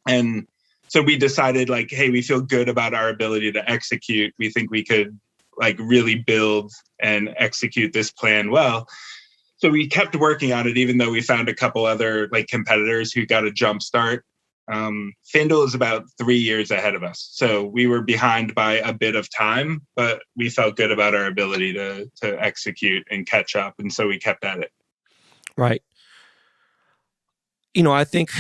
And so we decided like, hey, we feel good about our ability to execute. We think we could like really build and execute this plan well. So we kept working on it, even though we found a couple other like competitors who got a jump start. FanDuel is about 3 years ahead of us. So we were behind by a bit of time, but we felt good about our ability to execute and catch up. And so we kept at it. Right. I think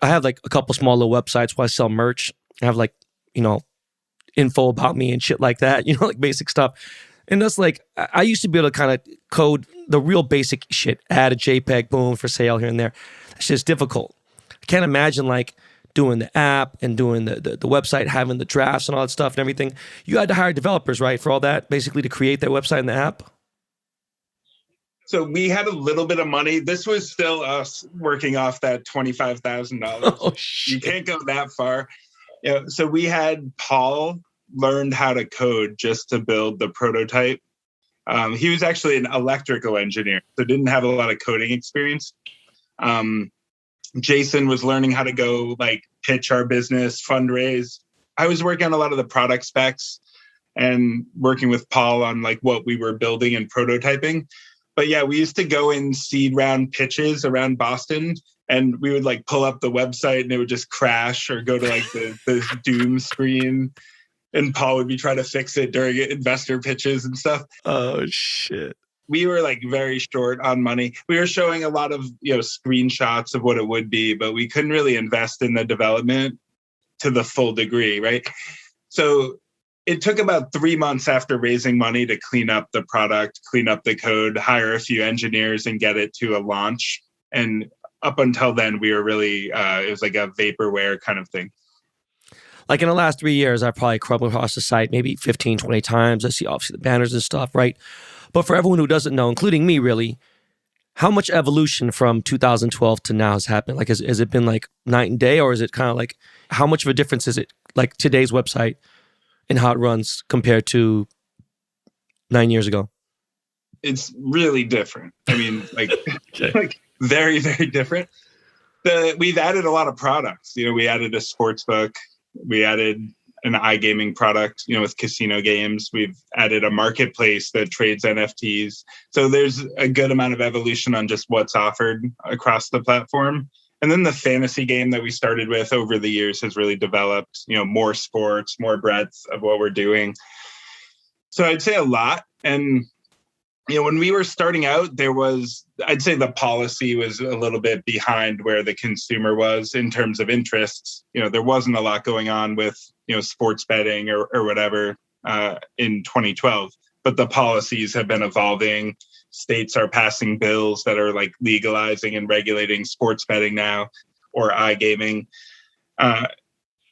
I have like a couple small little websites where I sell merch. I have like, info about me and shit like that, like basic stuff. And that's like, I used to be able to kind of code the real basic shit, add a JPEG, boom, for sale here and there. It's just difficult. I can't imagine like doing the app and doing the website, having the drafts and all that stuff and everything. You had to hire developers, right, for all that, basically to create that website and the app? So we had a little bit of money. This was still us working off that $25,000. Oh, shit. You can't go that far. So we had Paul learned how to code just to build the prototype. He was actually an electrical engineer, so didn't have a lot of coding experience. Jason was learning how to go like pitch our business, fundraise. I was working on a lot of the product specs and working with Paul on like what we were building and prototyping. But yeah, we used to go in seed round pitches around Boston, and we would like pull up the website and it would just crash or go to like the doom screen. And Paul would be trying to fix it during investor pitches and stuff. Oh, shit. We were like very short on money. We were showing a lot of, screenshots of what it would be, but we couldn't really invest in the development to the full degree, right? So it took about 3 months after raising money to clean up the product, clean up the code, hire a few engineers and get it to a launch. And up until then, we were really, it was like a vaporware kind of thing. Like in the last 3 years, I've probably crawled across the site maybe 15, 20 times. I see obviously the banners and stuff, right? But for everyone who doesn't know, including me really, how much evolution from 2012 to now has happened? Like, has it been like night and day, or is it kind of like, how much of a difference is it like today's website and how it runs compared to 9 years ago? It's really different. I mean, like, Okay. like very, very different. We've added a lot of products. We added a sports book. We added an iGaming product, with casino games. We've added a marketplace that trades NFTs. So there's a good amount of evolution on just what's offered across the platform. And then the fantasy game that we started with over the years has really developed, more sports, more breadth of what we're doing. So I'd say a lot. And when we were starting out, I'd say the policy was a little bit behind where the consumer was in terms of interests. There wasn't a lot going on with, sports betting or whatever in 2012, but the policies have been evolving. States are passing bills that are like legalizing and regulating sports betting now or iGaming.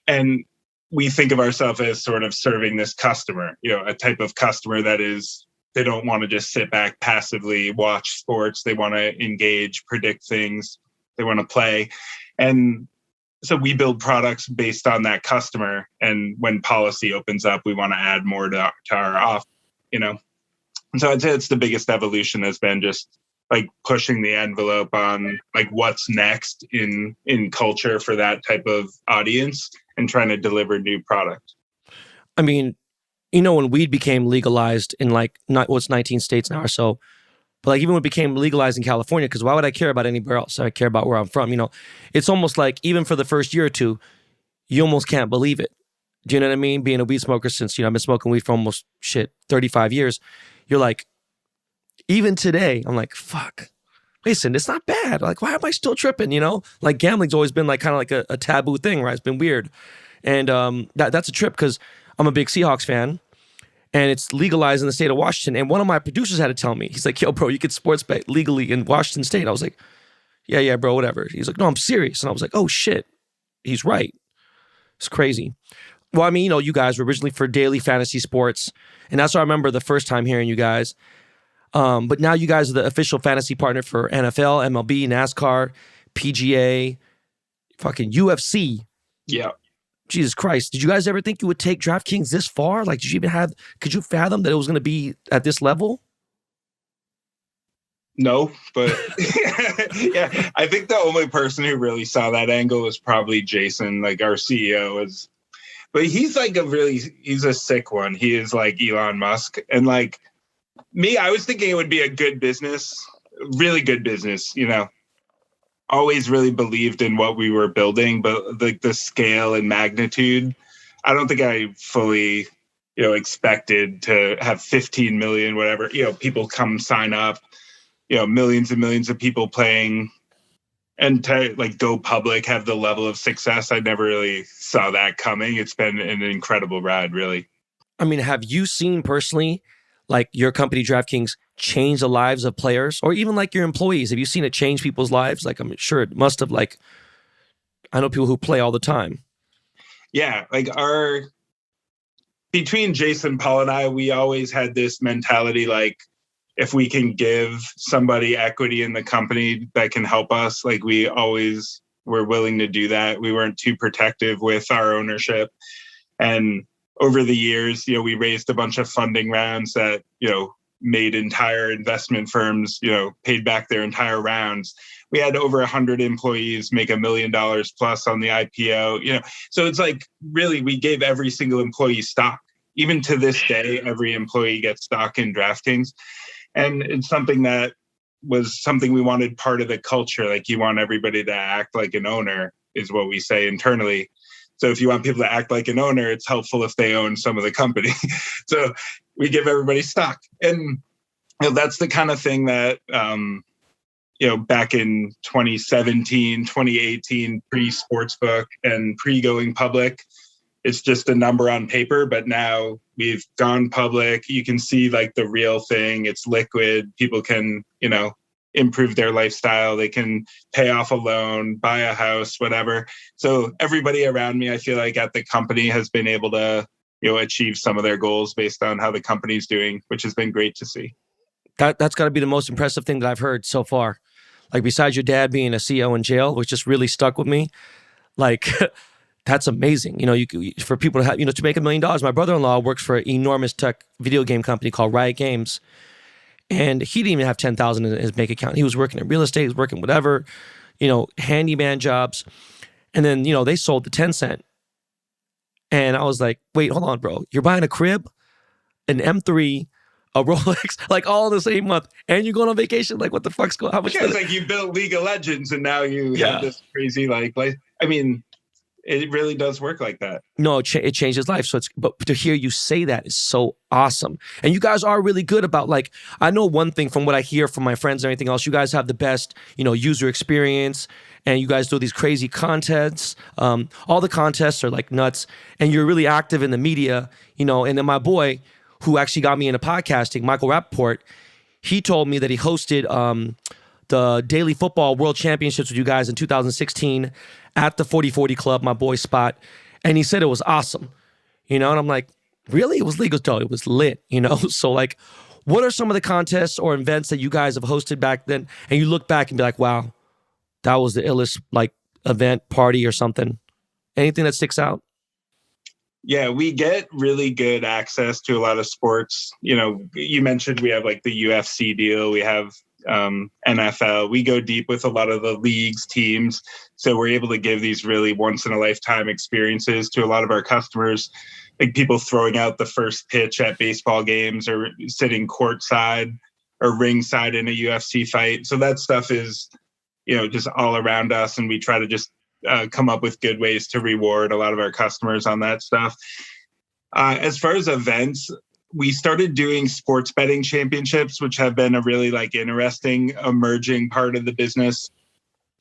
And we think of ourselves as sort of serving this customer, a type of customer that is, they don't want to just sit back passively, watch sports. They want to engage, predict things. They want to play. And so we build products based on that customer. And when policy opens up, we want to add more to our offer, And so I'd say it's the biggest evolution has been just like pushing the envelope on like what's next in culture for that type of audience and trying to deliver new product. I mean, when weed became legalized in like, not what's 19 states now or so, but like even when it became legalized in California, because why would I care about anywhere else? I care about where I'm from. It's almost like even for the first year or two, you almost can't believe it. Do you know what I mean? Being a weed smoker since, I've been smoking weed for almost 35 years. You're like, even today, I'm like, fuck, listen, it's not bad. Like, why am I still tripping? Like gambling's always been like kind of like a taboo thing, right? It's been weird. And that's a trip because I'm a big Seahawks fan. And it's legalized in the state of Washington. And one of my producers had to tell me, he's like, yo, bro, you could sports bet legally in Washington State. I was like, yeah, bro, whatever. He's like, no, I'm serious. And I was like, oh, shit. He's right. It's crazy. Well, I mean, you guys were originally for daily fantasy sports. And that's what I remember the first time hearing you guys. But now you guys are the official fantasy partner for NFL, MLB, NASCAR, PGA, fucking UFC. Yeah. Jesus Christ. Did you guys ever think you would take DraftKings this far? Like, could you fathom that it was going to be at this level? No, but yeah, I think the only person who really saw that angle was probably Jason, like our CEO but he's like he's a sick one. He is like Elon Musk. And like me, I was thinking it would be a good business, really good business, always really believed in what we were building, but the scale and magnitude, I don't think I fully, expected to have 15 million, whatever, people come sign up, millions and millions of people playing, and to like go public, have the level of success. I never really saw that coming. It's been an incredible ride, really. I mean, have you seen personally, like your company DraftKings, change the lives of players, or even like your employees? Have you seen it change people's lives? Like, I'm sure it must have. Like, I know people who play all the time. Yeah, like between Jason, Paul, and I, we always had this mentality, like, if we can give somebody equity in the company that can help us, like, we always were willing to do that. We weren't too protective with our ownership. And over the years, we raised a bunch of funding rounds that, made entire investment firms, paid back their entire rounds. We had over 100 employees make $1 million plus on the IPO, so it's like, really, we gave every single employee stock. Even to this day, every employee gets stock in DraftKings. And it's something that was something we wanted part of the culture. Like, you want everybody to act like an owner, is what we say internally. So if you want people to act like an owner, it's helpful if they own some of the company. So we give everybody stock. And that's the kind of thing that, back in 2017, 2018, pre-sportsbook and pre-going public, it's just a number on paper. But now we've gone public. You can see like the real thing. It's liquid. People can, improve their lifestyle. They can pay off a loan, buy a house, whatever. So everybody around me, I feel like at the company, has been able to, achieve some of their goals based on how the company's doing, which has been great to see. That's got to be the most impressive thing that I've heard so far. Like, besides your dad being a CEO in jail, which just really stuck with me, like, that's amazing. For people to have, to make $1 million. My brother-in-law works for an enormous tech video game company called Riot Games. And he didn't even have 10,000 in his bank account. He was working in real estate, he was working whatever, handyman jobs. And then, they sold to Tencent. And I was like, wait, hold on, bro. You're buying a crib, an M3, a Rolex, like all the same month, and you're going on vacation? Like, what the fuck's going on? How much? Yeah, it's like you built League of Legends and now you have this crazy, like, I mean, it really does work like that. No, it changed his life. But to hear you say that is so awesome. And you guys are really good about, like, I know one thing from what I hear from my friends and everything else, you guys have the best, user experience, and you guys do these crazy contests. All the contests are like nuts, and you're really active in the media, and then my boy, who actually got me into podcasting, Michael Rappaport, he told me that he hosted the Daily Football World Championships with you guys in 2016 at the 40/40 Club, my boy's spot. And he said it was awesome, and I'm like, really? It was legal? No, it was lit, So, like, what are some of the contests or events that you guys have hosted back then? And you look back and be like, wow, that was the illest, like, event, party or something. Anything that sticks out? Yeah, we get really good access to a lot of sports. You mentioned we have like the UFC deal. We have NFL. We go deep with a lot of the leagues, teams. So we're able to give these really once in a lifetime experiences to a lot of our customers, like people throwing out the first pitch at baseball games or sitting courtside or ringside in a UFC fight. So that stuff is, just all around us. And we try to just come up with good ways to reward a lot of our customers on that stuff. As far as events, we started doing sports betting championships, which have been a really like interesting emerging part of the business,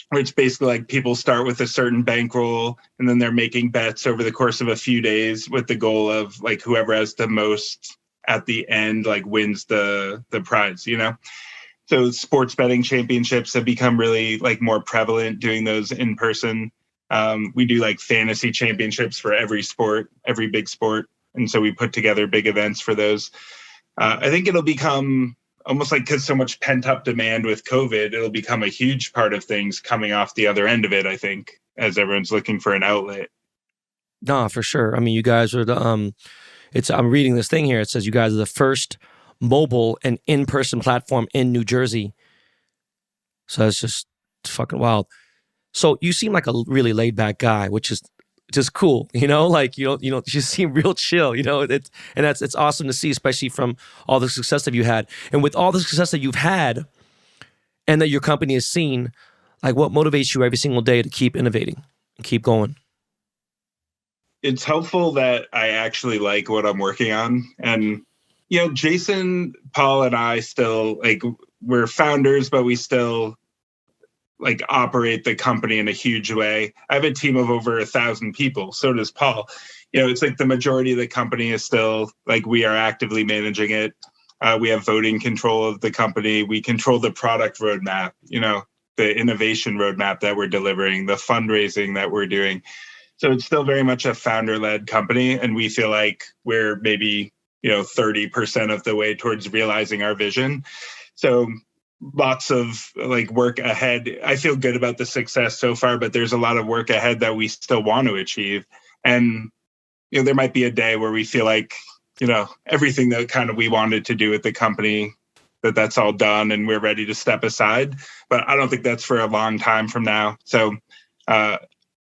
where it's basically like people start with a certain bankroll and then they're making bets over the course of a few days with the goal of like whoever has the most at the end, like wins the prize, So sports betting championships have become really like more prevalent, doing those in person. We do like fantasy championships for every sport, every big sport. And so we put together big events for those. I think it'll become almost like, because so much pent up demand with COVID, it'll become a huge part of things coming off the other end of it, I think, as everyone's looking for an outlet. No, for sure. I mean, you guys are the, I'm reading this thing here. It says you guys are the first mobile and in-person platform in New Jersey. So it's just fucking wild. So you seem like a really laid back guy, which is just cool, like, you just seem real chill, it's awesome to see, especially from all the success that you had. And with all the success that you've had and that your company has seen, Like, what motivates you every single day to keep innovating and keep going? It's helpful that I actually like what I'm working on. And, Jason, Paul, and I still, like, we're founders, but we still, like, operate the company in a huge way. I have a team of over 1,000 people. So does Paul. It's like the majority of the company is still, like, we are actively managing it. We have voting control of the company. We control the product roadmap, the innovation roadmap that we're delivering, the fundraising that we're doing. So it's still very much a founder-led company, and we feel like we're maybe 30% of the way towards realizing our vision. So lots of like work ahead. I feel good about the success so far, but there's a lot of work ahead that we still want to achieve. And there might be a day where we feel like everything that kind of we wanted to do with the company, that's all done and we're ready to step aside. But I don't think that's for a long time from now. So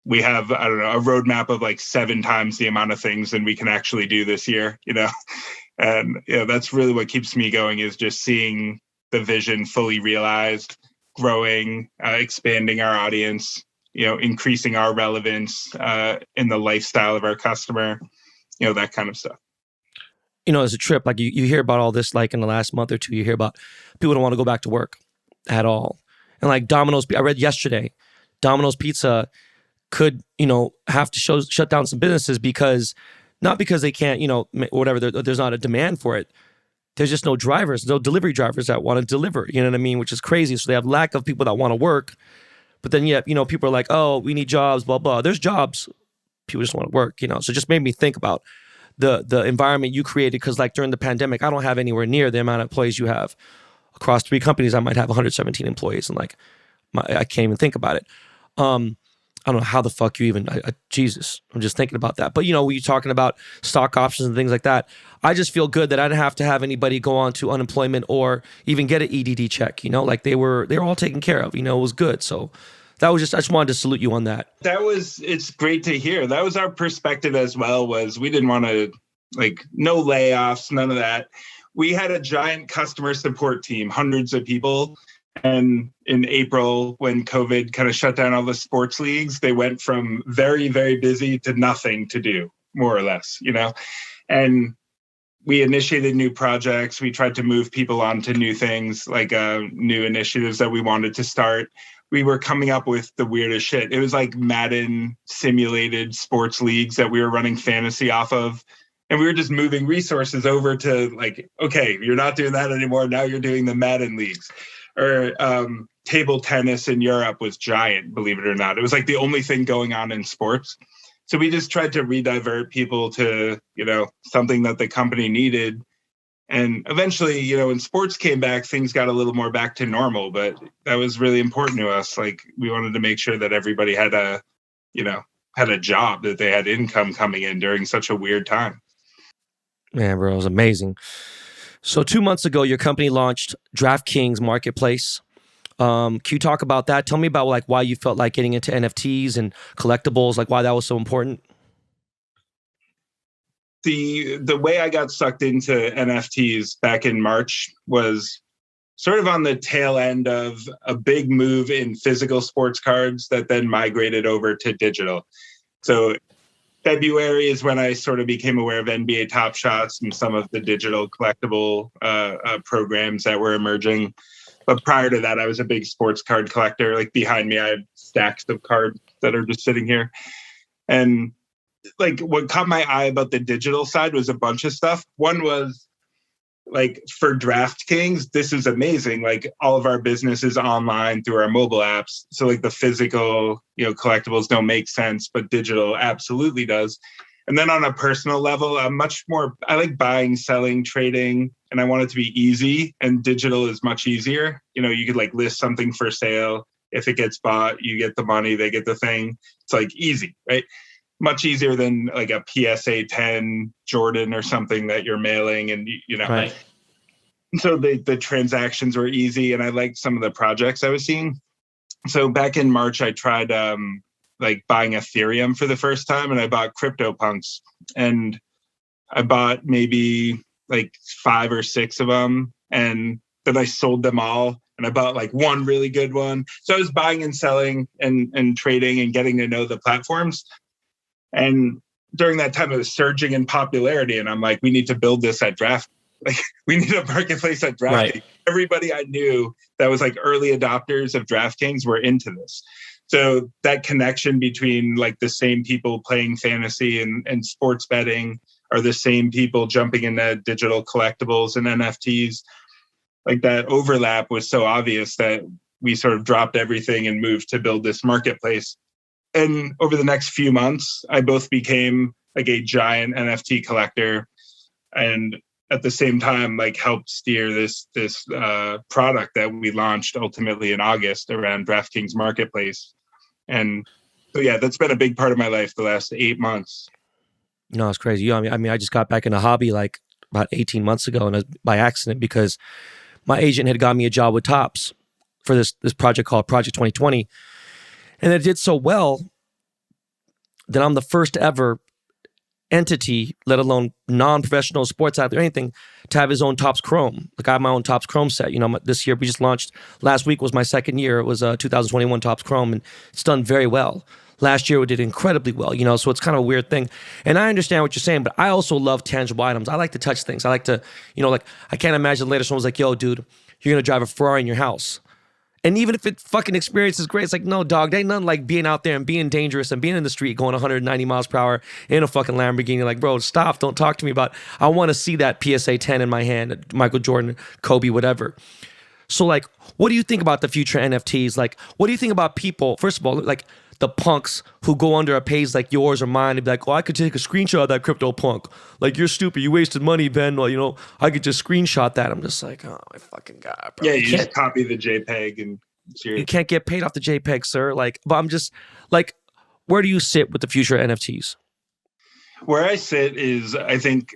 we have, I don't know, a roadmap of like 7 times the amount of things than we can actually do this year, and that's really what keeps me going, is just seeing the vision fully realized, growing, expanding our audience, increasing our relevance in the lifestyle of our customer, that kind of stuff. As a trip, like you hear about all this, like in the last month or two, you hear about people don't want to go back to work at all. And like Domino's, I read yesterday, Domino's Pizza could, have to shut down some businesses not because they can't, whatever, there's not a demand for it. There's just no drivers, no delivery drivers that want to deliver, you know what I mean? Which is crazy. So they have lack of people that want to work. But then, people are like, oh, we need jobs, blah, blah. There's jobs. People just want to work, So it just made me think about the environment you created, because like during the pandemic, I don't have anywhere near the amount of employees you have. Across 3 companies, I might have 117 employees, and like I can't even think about it. I don't know how the fuck you even, Jesus, I'm just thinking about that. But when you're talking about stock options and things like that, I just feel good that I didn't have to have anybody go on to unemployment or even get an EDD check, like they were all taken care of, it was good. So that was I just wanted to salute you on that. It's great to hear. That was our perspective as well, was we didn't want to, like, no layoffs, none of that. We had a giant customer support team, hundreds of people. And in April, when COVID kind of shut down all the sports leagues, they went from very, very busy to nothing to do, more or less, And we initiated new projects. We tried to move people onto new things, like new initiatives that we wanted to start. We were coming up with the weirdest shit. It was like Madden simulated sports leagues that we were running fantasy off of. And we were just moving resources over to like, okay, you're not doing that anymore. Now you're doing the Madden leagues. Or table tennis in Europe was giant, believe it or not. It was like the only thing going on in sports. So we just tried to redivert people to, something that the company needed. And eventually, when sports came back, things got a little more back to normal. But that was really important to us. Like, we wanted to make sure that everybody had a job, that they had income coming in during such a weird time. Man, bro, it was amazing. So 2 months ago, your company launched DraftKings Marketplace. Can you talk about that? Tell me about like why you felt like getting into NFTs and collectibles, like why that was so important. The way I got sucked into NFTs back in March was sort of on the tail end of a big move in physical sports cards that then migrated over to digital. So February is when I sort of became aware of NBA Top Shots and some of the digital collectible programs that were emerging. But prior to that, I was a big sports card collector. Like behind me, I have stacks of cards that are just sitting here. And like what caught my eye about the digital side was a bunch of stuff. One was like for DraftKings, this is amazing. Like all of our business is online through our mobile apps. So like the physical, collectibles don't make sense, but digital absolutely does. And then on a personal level, I like buying, selling, trading, and I want it to be easy. And digital is much easier. You could like list something for sale. If it gets bought, you get the money, they get the thing. It's like easy, right? Much easier than like a PSA 10 Jordan or something that you're mailing and, Right. So the transactions were easy and I liked some of the projects I was seeing. So back in March, I tried like buying Ethereum for the first time and I bought CryptoPunks and I bought maybe like 5 or 6 of them and then I sold them all and I bought like one really good one. So I was buying and selling and trading and getting to know the platforms. And during that time, it was surging in popularity. And I'm like, we need to build this at Draft. Like, we need a marketplace at DraftKings. Right. Everybody I knew that was like early adopters of DraftKings were into this. So that connection between like the same people playing fantasy and sports betting are the same people jumping into digital collectibles and NFTs. Like that overlap was so obvious that we sort of dropped everything and moved to build this marketplace. And over the next few months, I both became like a giant NFT collector and at the same time, like helped steer this product that we launched ultimately in August around DraftKings Marketplace. And so, yeah, that's been a big part of my life the last 8 months. No, it's crazy. You know, I mean, I just got back in a hobby like about 18 months ago, and by accident because my agent had got me a job with Topps for this project called Project 2020, and it did so well that I'm the first ever entity, let alone non-professional sports athlete or anything, to have his own Topps Chrome. Like I have my own Topps Chrome set. You know, this year we just launched. Last week was my second year. It was 2021 Topps Chrome, and it's done very well. Last year we did incredibly well. You know, so it's kind of a weird thing. And I understand what you're saying, but I also love tangible items. I like to touch things. I like to, you know, like I can't imagine later someone's like, "Yo, dude, you're gonna drive a Ferrari in your house." And even if it fucking experience is great, it's like, no, dog, there ain't nothing like being out there and being dangerous and being in the street going 190 miles per hour in a fucking Lamborghini. Like, bro, stop. Don't talk to me about, I want to see that PSA 10 in my hand, Michael Jordan, Kobe, whatever. So, like, what do you think about the future NFTs? Like, what do you think about people, first of all, like the punks who go under a page like yours or mine and be like, oh, I could take a screenshot of that crypto punk. Like, you're stupid. You wasted money, Ben. Well, you know, I could just screenshot that. I'm just like, oh, my fucking God, bro. Yeah, you just copy the JPEG and you can't get paid off the JPEG, sir. Like, but I'm just like, where do you sit with the future NFTs? Where I sit is, I think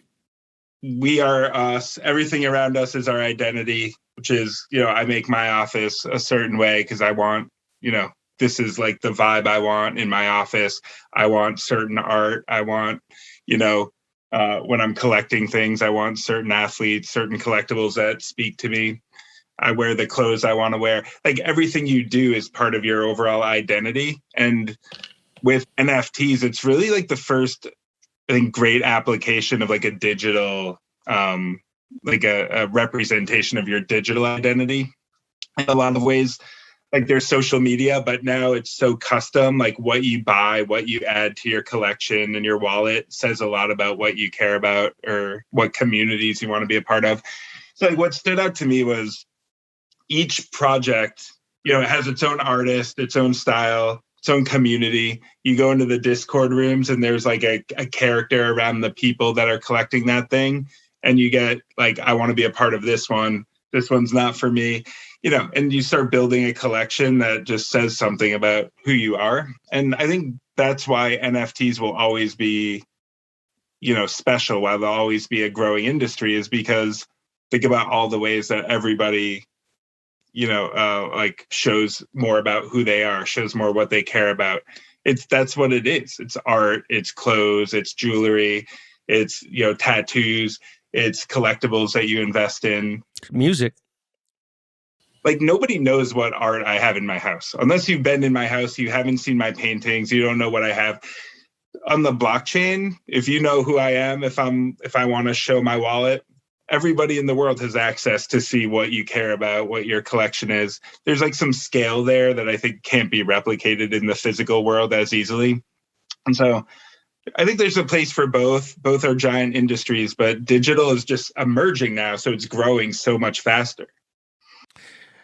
we are us. Everything around us is our identity, which is, you know, I make my office a certain way because I want, you know, this is like the vibe I want in my office. I want certain art. I want, you know, when I'm collecting things, I want certain athletes, certain collectibles that speak to me. I wear the clothes I want to wear. Like everything you do is part of your overall identity. And with NFTs, it's really like the first, I think, great application of like a digital, like a representation of your digital identity. In a lot of ways, like there's social media, but now it's so custom. Like what you buy, what you add to your collection and your wallet says a lot about what you care about or what communities you want to be a part of. So like what stood out to me was each project, you know, it has its own artist, its own style, its own community. You go into the Discord rooms and there's like a character around the people that are collecting that thing. And you get like, I want to be a part of this one. This one's not for me, you know, and you start building a collection that just says something about who you are. And I think that's why NFTs will always be, you know, special, why they'll always be a growing industry, is because think about all the ways that everybody, you know, like shows more about who they are, shows more what they care about. That's what it is. It's art, it's clothes, it's jewelry, it's, you know, tattoos, it's collectibles that you invest in. Music. Like nobody knows what art I have in my house. Unless you've been in my house, you haven't seen my paintings, you don't know what I have. On the blockchain, if you know who I am, if I want to show my wallet, everybody in the world has access to see what you care about, what your collection is. There's like some scale there that I think can't be replicated in the physical world as easily. And so I think there's a place for both. Both are giant industries, but digital is just emerging now. So it's growing so much faster.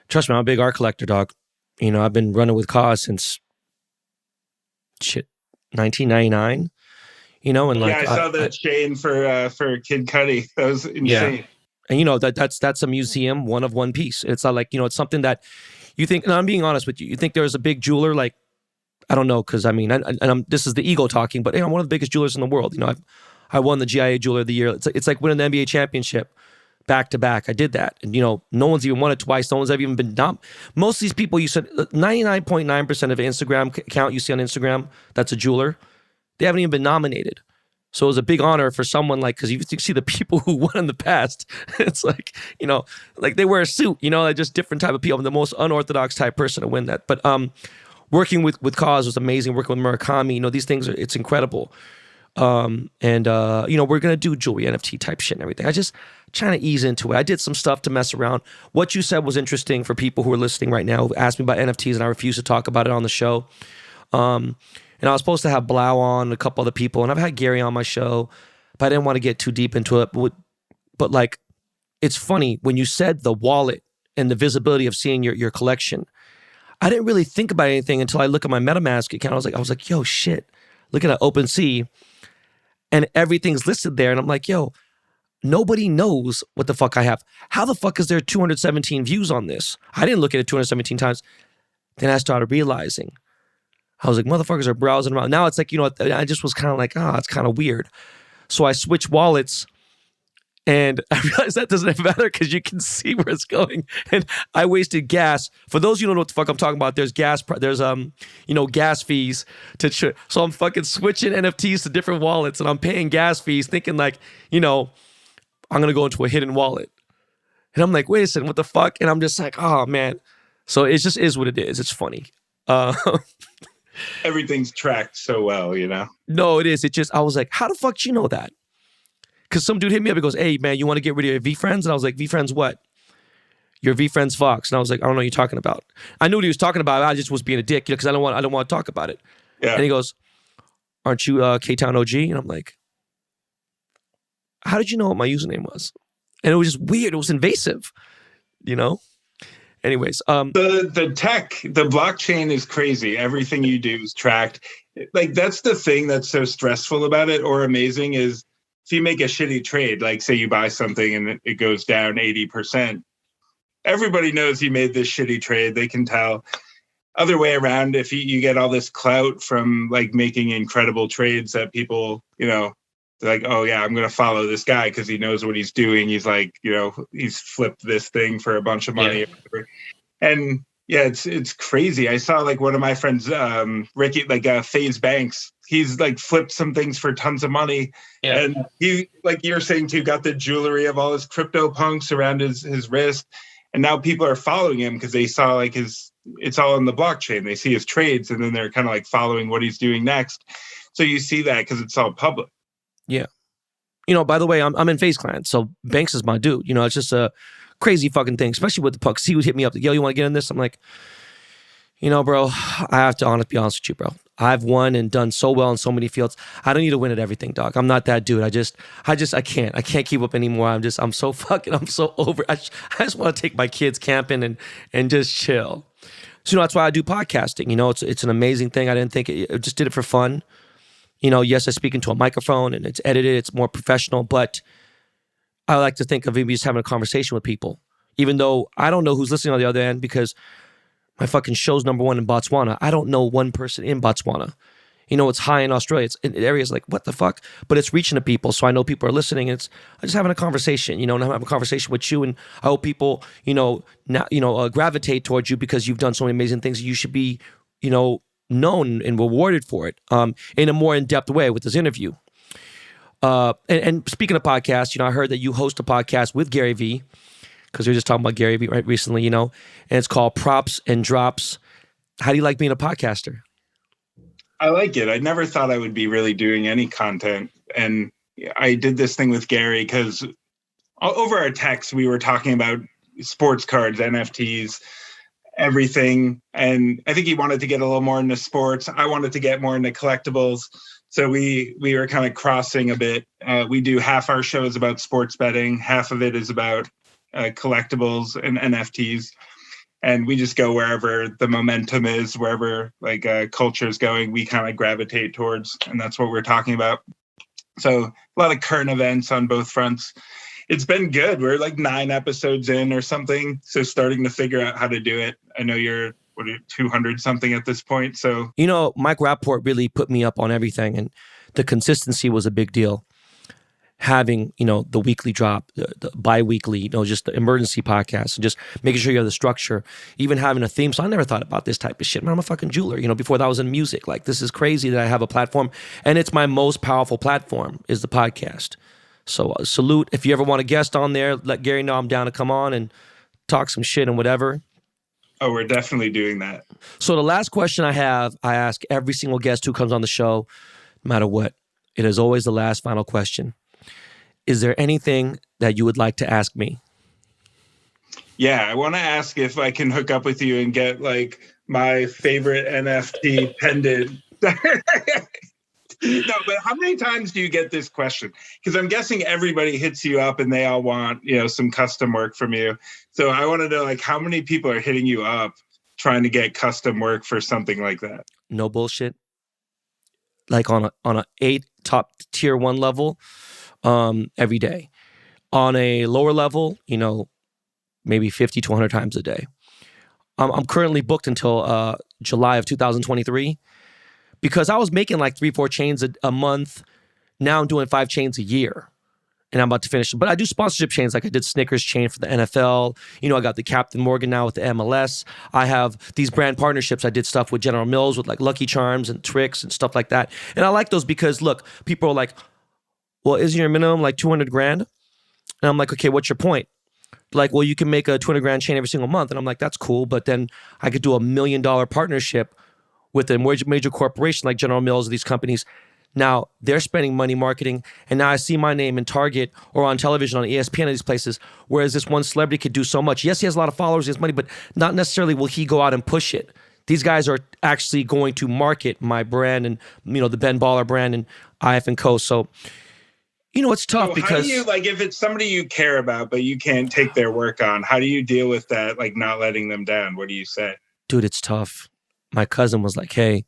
Trust me, I'm a big art collector, dog. You know, I've been running with cause since 1999. You know, and like I saw the chain for Kid Cudi. That was insane. Yeah. And you know that's a museum, one of one piece. It's not like, you know, it's something that you think. And I'm being honest with you. You think there's a big jeweler, like, I don't know, because I mean, this is the ego talking, but you know, I'm one of the biggest jewelers in the world. You know, I won the GIA Jeweler of the Year. It's like winning the NBA championship back to back. I did that, and you know, no one's even won it twice. No one's ever even been most of these people, you said 99.9% of Instagram account you see on Instagram that's a jeweler, they haven't even been nominated. So it was a big honor for someone like, because you see the people who won in the past, it's like, like they wear a suit, like just different type of people. I'm the most unorthodox type person to win that. But working with Cause was amazing. Working with Murakami, these things, it's incredible. We're going to do jewelry, NFT type shit and everything. I just trying to ease into it. I did some stuff to mess around. What you said was interesting for people who are listening right now who asked me about NFTs, and I refuse to talk about it on the show. And I was supposed to have Blau on, a couple other people, and I've had Gary on my show, but I didn't want to get too deep into it. But like, it's funny, when you said the wallet and the visibility of seeing your collection, I didn't really think about anything until I look at my MetaMask account. I was like, yo, shit, look at that OpenSea, and everything's listed there. And I'm like, yo, nobody knows what the fuck I have. How the fuck is there 217 views on this? I didn't look at it 217 times. Then I started realizing, I was like, motherfuckers are browsing around. Now it's like, I just was kind of like, it's kind of weird. So I switched wallets, and I realized that doesn't matter because you can see where it's going. And I wasted gas. For those of you who don't know what the fuck I'm talking about, there's gas fees to so I'm fucking switching NFTs to different wallets, and I'm paying gas fees thinking like, I'm going to go into a hidden wallet. And I'm like, wait a second, what the fuck? And I'm just like, oh man. So it just is what it is. It's funny. Everything's tracked so well, No, it is. I was like, how the fuck do you know that? Because some dude hit me up and goes, hey, man, you want to get rid of your V-Friends? And I was like, V-Friends what? Your V-Friends Fox. And I was like, I don't know what you're talking about. I knew what he was talking about. I just was being a dick, because I don't want to talk about it. Yeah. And he goes, aren't you K-Town OG? And I'm like, how did you know what my username was? And it was just weird. It was invasive, Anyways, the tech, the blockchain is crazy. Everything you do is tracked. Like, that's the thing that's so stressful about it, or amazing, is if you make a shitty trade, like say you buy something and it goes down 80%, everybody knows you made this shitty trade. They can tell. Other way around, if you get all this clout from like making incredible trades that people, they're like, oh yeah, I'm going to follow this guy because he knows what he's doing. He's like, he's flipped this thing for a bunch of money. Yeah. And yeah, it's crazy. I saw like one of my friends, Ricky, FaZe Banks, he's like flipped some things for tons of money. Yeah. And he, like you're saying too, got the jewelry of all his crypto punks around his wrist. And now people are following him because they saw like it's all in the blockchain. They see his trades, and then they're kind of like following what he's doing next. So you see that because it's all public. Yeah. By the way, I'm in FaZe Clan, so Banks is my dude. It's just a crazy fucking thing, especially with the pucks. He would hit me up, like, yo, you want to get in this? I'm like, bro, I have to be honest with you, bro. I've won and done so well in so many fields. I don't need to win at everything, dog. I'm not that dude. I can't keep up anymore. I'm so over. I just want to take my kids camping and just chill. So, that's why I do podcasting. It's an amazing thing. I didn't think I just did it for fun. Yes, I speak into a microphone and it's edited, it's more professional, but I like to think of maybe just having a conversation with people, even though I don't know who's listening on the other end, because my fucking show's #1 in Botswana. I don't know one person in Botswana. It's high in Australia. It's in areas like, what the fuck? But it's reaching to people, so I know people are listening. And I'm just having a conversation, and I'm having a conversation with you, and I hope people, gravitate towards you because you've done so many amazing things. You should be, known and rewarded for it in a more in-depth way with this interview. And speaking of podcasts, I heard that you host a podcast with GARYVEE, because we were just talking about GARYVEE right recently, and it's called Props and Drops. How do you like being a podcaster? I like it. I never thought I would be really doing any content. And I did this thing with Gary because over our text, we were talking about sports cards, NFTs, everything. And I think he wanted to get a little more into sports. I wanted to get more into collectibles. So we were kind of crossing a bit. We do half our show is about sports betting. Half of it is about collectibles and NFTs. And we just go wherever the momentum is, wherever culture is going, we kind of gravitate towards. And that's what we're talking about. So a lot of current events on both fronts. It's been good. We're like 9 episodes in or something. So starting to figure out how to do it. I know you're 200 something at this point. So, Mike Rapport really put me up on everything, and the consistency was a big deal. having, the weekly drop, the bi-weekly, just the emergency podcast, and just making sure you have the structure, even having a theme. So I never thought about this type of shit. Man, I'm a fucking jeweler, before that was in music. Like, this is crazy that I have a platform, and it's my most powerful platform is the podcast. So salute. If you ever want a guest on there, let Gary know I'm down to come on and talk some shit and whatever. Oh, we're definitely doing that. So the last question I ask every single guest who comes on the show, no matter what. It is always the last final question. Is there anything that you would like to ask me? Yeah, I want to ask if I can hook up with you and get like my favorite NFT pendant. No, but how many times do you get this question? Because I'm guessing everybody hits you up and they all want, some custom work from you. So I want to know, like, how many people are hitting you up trying to get custom work for something like that? No bullshit. Like on a 8 top tier 1 level, every day. On a lower level, maybe 50 to 100 times a day. I'm currently booked until July of 2023 because I was making like 3-4 chains a month. Now I'm doing 5 chains a year, and I'm about to finish. But I do sponsorship chains, like I did Snickers chain for the NFL. I got the Captain Morgan now with the MLS. I have these brand partnerships. I did stuff with General Mills with like Lucky Charms and tricks and stuff like that. And I like those because, look, people are like, well, isn't your minimum like 200 grand? And I'm like, okay, what's your point? Like, well, you can make a 200 grand chain every single month. And I'm like, that's cool. But then I could do $1 million partnership with a major corporation like General Mills or these companies. Now they're spending money marketing. And now I see my name in Target or on television on ESPN and these places. Whereas this one celebrity could do so much. Yes, he has a lot of followers, he has money, but not necessarily will he go out and push it. These guys are actually going to market my brand and, the Ben Baller brand and IF and Co. So, it's tough because how do you, like, if it's somebody you care about, but you can't take their work on, how do you deal with that? Like, not letting them down? What do you say? Dude, it's tough. My cousin was like, hey,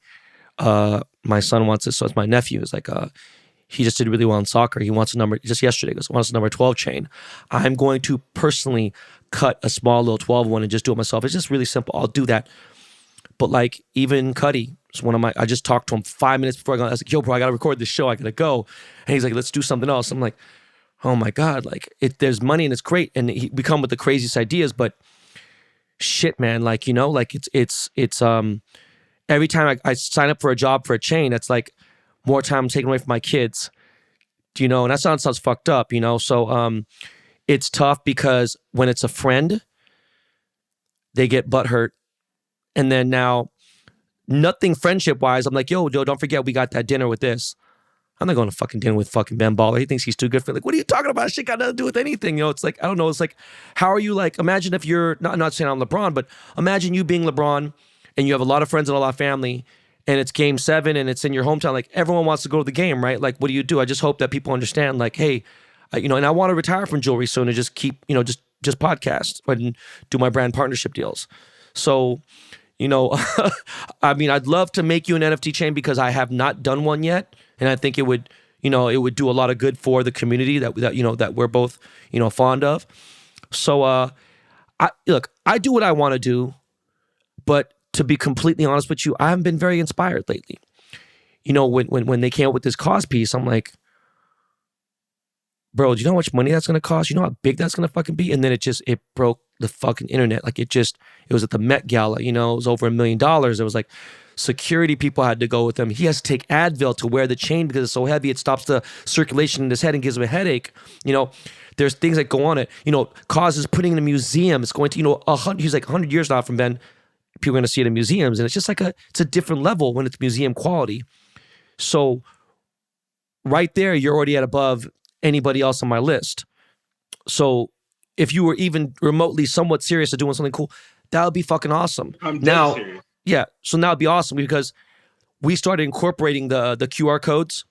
my son wants this. So it's my nephew. It's like, he just did really well in soccer. He wants a number, just yesterday, he wants a number 12 chain. I'm going to personally cut a small little 12 one and just do it myself. It's just really simple. I'll do that. But like, even Cuddy, I just talked to him 5 minutes before I got. I was like, yo, bro, I got to record this show. I got to go. And he's like, let's do something else. I'm like, oh my God, like there's money and it's great. And we come with the craziest ideas, but shit, man, like, like it's every time I sign up for a job for a chain, that's like more time I'm taking away from my kids, and that sounds fucked up, So it's tough because when it's a friend, they get butthurt. And then now, nothing friendship-wise, I'm like, yo, don't forget we got that dinner with this. I'm not going to fucking dinner with fucking Ben Baller. He thinks he's too good for it. Like, what are you talking about? Shit got nothing to do with anything. It's like, I don't know. It's like, how are you like, imagine if you're, not saying I'm LeBron, but imagine you being LeBron and you have a lot of friends and a lot of family and it's game 7 and it's in your hometown. Like, everyone wants to go to the game, right? Like, what do? I just hope that people understand, like, hey, and I want to retire from jewelry soon and just keep, just podcast and do my brand partnership deals. So, I mean, I'd love to make you an NFT chain because I have not done one yet. And I think it would, it would do a lot of good for the community that we're both, fond of. So, I do what I want to do, but to be completely honest with you, I haven't been very inspired lately. When they came up with this cost piece, I'm like, bro, do you know how much money that's going to cost? You know how big that's going to fucking be? And then it broke the fucking internet. Like it was at the Met Gala, it was over $1 million. It was like security people had to go with him. He has to take Advil to wear the chain because it's so heavy. It stops the circulation in his head and gives him a headache. There's things that go on it, causes putting in a museum. It's going to, he's like 100 years now from Ben, people are going to see it in museums. And it's just like it's a different level when it's museum quality. So right there, you're already at above anybody else on my list. So if you were even remotely somewhat serious at doing something cool, that would be fucking awesome. I'm dead serious. Yeah, so now it'd be awesome because we started incorporating the QR codes,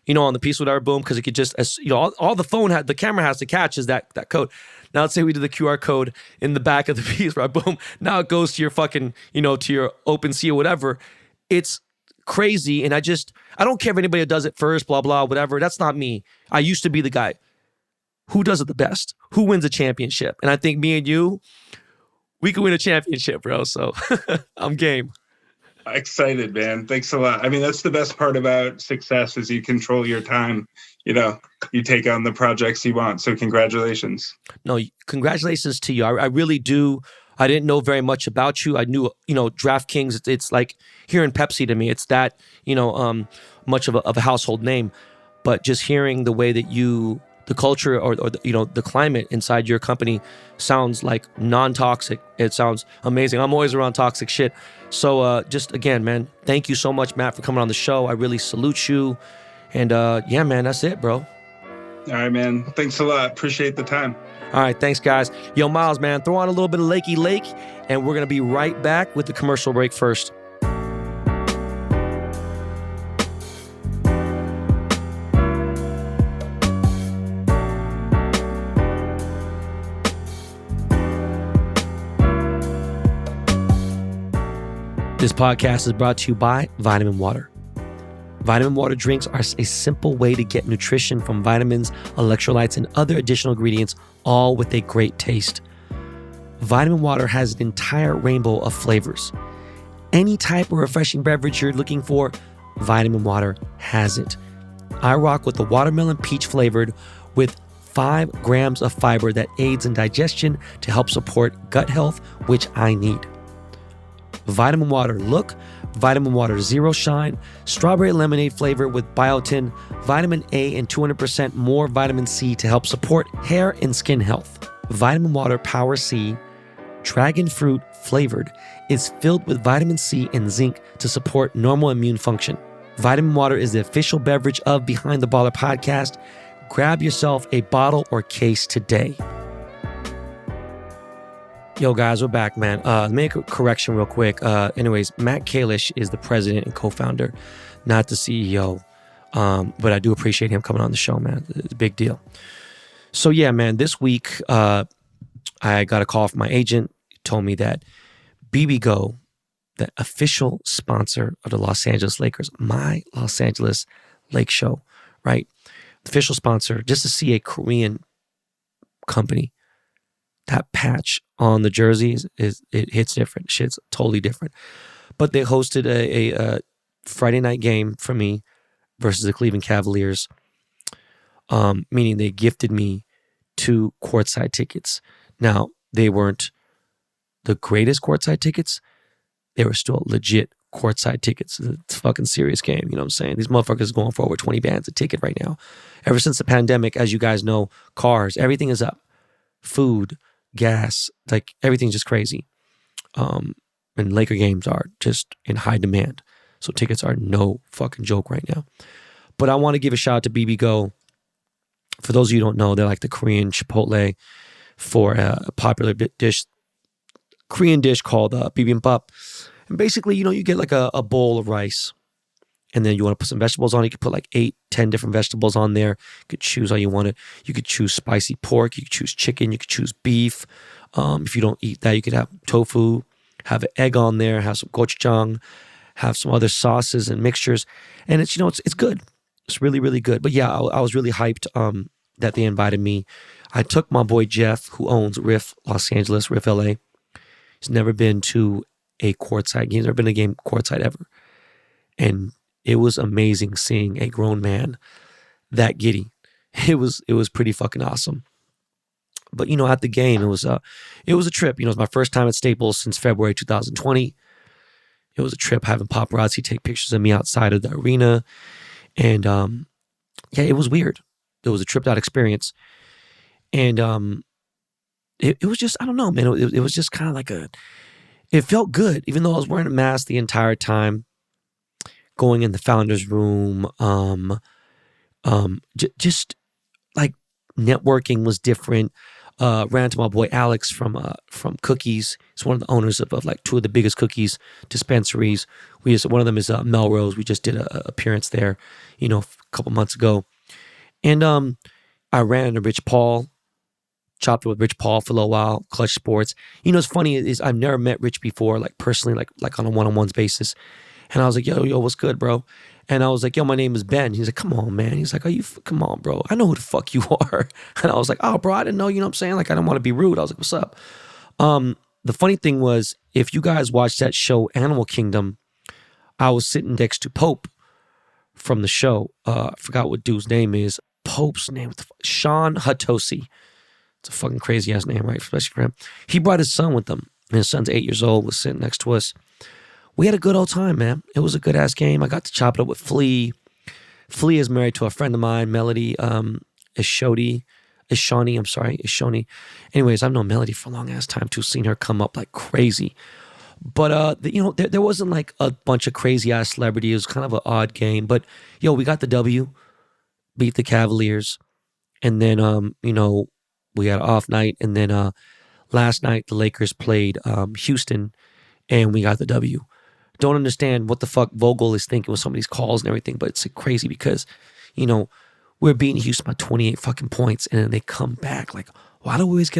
on the piece, whatever, boom, because it could just, all the camera has to catch is that code. Now let's say we did the QR code in the back of the piece, right, boom. Now it goes to your fucking, to your OpenSea or whatever. It's crazy, and I don't care if anybody does it first, blah, blah, whatever. That's not me. I used to be the guy. Who does it the best? Who wins a championship? And I think me and you, we can win a championship, bro. So I'm game. Excited, man. Thanks a lot. I mean, that's the best part about success is you control your time. You take on the projects you want. So congratulations. No, congratulations to you. I really do. I didn't know very much about you. I knew, DraftKings, it's like hearing Pepsi to me. It's that, much of a household name. But just hearing the way that the culture or the climate inside your company sounds like non-toxic. It sounds amazing. I'm always around toxic shit. So just again, man, thank you so much, Matt, for coming on the show. I really salute you. And yeah, man, that's it, bro. All right, man. Thanks a lot. Appreciate the time. All right, thanks, guys. Yo, Miles, man, throw on a little bit of Lakey Lake, and we're going to be right back with the commercial break first. This podcast is brought to you by Vitamin Water. Vitamin Water drinks are a simple way to get nutrition from vitamins, electrolytes, and other additional ingredients, all with a great taste. Vitamin Water has an entire rainbow of flavors. Any type of refreshing beverage you're looking for, Vitamin Water has it. I rock with the watermelon peach flavored with 5 grams of fiber that aids in digestion to help support gut health, which I need. Vitamin Water Look, Vitamin Water Zero Shine, strawberry lemonade flavor with biotin, vitamin A, and 200% more vitamin C to help support hair and skin health. Vitamin Water Power C, dragon fruit flavored, is filled with vitamin C and zinc to support normal immune function. Vitamin Water is the official beverage of Behind the Baller podcast. Grab yourself a bottle or case today. Yo, guys, we're back, man. Make a correction real quick. Anyways, Matt Kalish is the president and co-founder, not the CEO. But I do appreciate him coming on the show, man. It's a big deal. So, yeah, man, this week I got a call from my agent. He told me that BIBIGO, the official sponsor of the Los Angeles Lakers, my Los Angeles Lake Show, right? The official sponsor, just to see a Korean company, that patch on the jerseys it hits different. Shit's totally different. But they hosted a Friday night game for me versus the Cleveland Cavaliers, meaning they gifted me 2 courtside tickets. Now, they weren't the greatest courtside tickets. They were still legit courtside tickets. It's a fucking serious game, you know what I'm saying? These motherfuckers are going for over 20 bands a ticket right now. Ever since the pandemic, as you guys know, cars, everything is up. Food, gas, like everything's just crazy. And Laker games are just in high demand. So tickets are no fucking joke right now. But I want to give a shout out to BIBIGO. For those of you who don't know, they're like the Korean Chipotle for a popular Korean dish called bibimbap. And basically, you get like a bowl of rice. And then you want to put some vegetables on it. You could put like 8, 10 different vegetables on there. You could choose how you want it. You could choose spicy pork. You could choose chicken. You could choose beef. If you don't eat that, you could have tofu, have an egg on there, have some gochujang, have some other sauces and mixtures. And it's good. It's really, really good. But yeah, I was really hyped that they invited me. I took my boy Jeff, who owns Riff Los Angeles, Riff LA. He's never been to a courtside game. He's never been to a game courtside ever. And it was amazing seeing a grown man that giddy. It was pretty fucking awesome. But at the game, it was a trip. It was my first time at Staples since February 2020. It was a trip having paparazzi take pictures of me outside of the arena, and yeah, it was weird. It was a tripped out experience, and it was just, I don't know, man. It was just kind of like it felt good, even though I was wearing a mask the entire time. Going in the founder's room, just like networking was different. Ran into my boy Alex from Cookies. He's one of the owners of like 2 of the biggest cookies dispensaries. One of them is Melrose. We just did a appearance there, a couple months ago. And I ran into Rich Paul, chopped with Rich Paul for a little while, Clutch Sports. It's funny is I've never met Rich before, like personally, like on a one-on-ones basis. And I was like, yo, what's good, bro? And I was like, yo, my name is Ben. He's like, come on, man. He's like, come on, bro. I know who the fuck you are. And I was like, oh, bro, I didn't know, you know what I'm saying? Like, I don't want to be rude. I was like, what's up? The funny thing was, if you guys watched that show, Animal Kingdom, I was sitting next to Pope from the show. I forgot what dude's name is. Pope's name, Sean Hatosi. It's a fucking crazy ass name, right? Especially for him. He brought his son with him. And his son's 8 years old, was sitting next to us. We had a good old time, man. It was a good ass game. I got to chop it up with Flea. Flea is married to a friend of mine, Melody Ishoni. Anyways, I've known Melody for a long ass time too. Seen her come up like crazy. But there wasn't like a bunch of crazy ass celebrities. It was kind of an odd game. But we got the W, beat the Cavaliers, and then we had an off night, and then last night the Lakers played Houston, and we got the W. Don't understand what the fuck Vogel is thinking with some of these calls and everything, but it's crazy because, we're beating Houston by 28 fucking points, and then they come back. Like, why do we always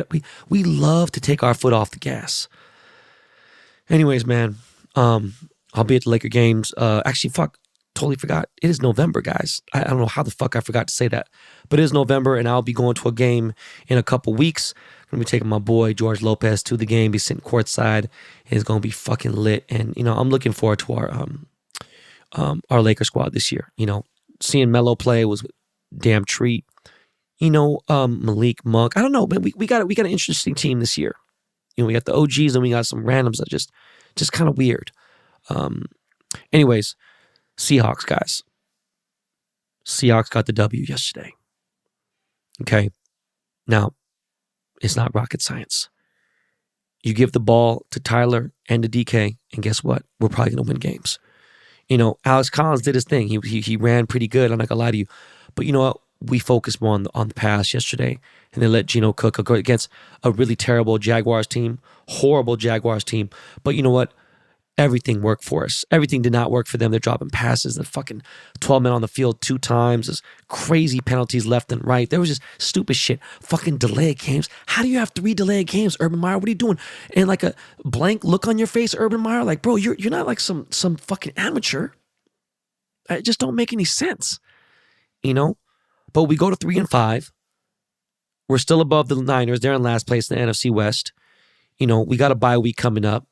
we love to take our foot off the gas. Anyways, man, I'll be at the Laker games. Actually, totally forgot. It is November, guys. I don't know how the fuck I forgot to say that, but it is November, and I'll be going to a game in a couple weeks. I'm going to be taking my boy George Lopez to the game, be sitting courtside, and it's going to be fucking lit. And, I'm looking forward to our Laker squad this year. Seeing Melo play was a damn treat. Malik Monk. I don't know, but we got an interesting team this year. We got the OGs and we got some randoms that just kind of weird. Anyways, Seahawks, guys. Seahawks got the W yesterday. Okay. Now, it's not rocket science. You give the ball to Tyler and to DK, and guess what? We're probably going to win games. Alex Collins did his thing. He ran pretty good. I'm not going to lie to you. But you know what? We focused more on the pass yesterday, and they let Geno cook against a really terrible Jaguars team, horrible Jaguars team. But you know what? Everything worked for us. Everything did not work for them. They're dropping passes. They're fucking 12 men on the field 2 times. There's crazy penalties left and right. There was just stupid shit. Fucking delayed games. How do you have 3 delayed games, Urban Meyer? What are you doing? And like a blank look on your face, Urban Meyer? Like, bro, you're not like some fucking amateur. It just don't make any sense. But we go to 3-5. We're still above the Niners. They're in last place in the NFC West. We got a bye week coming up.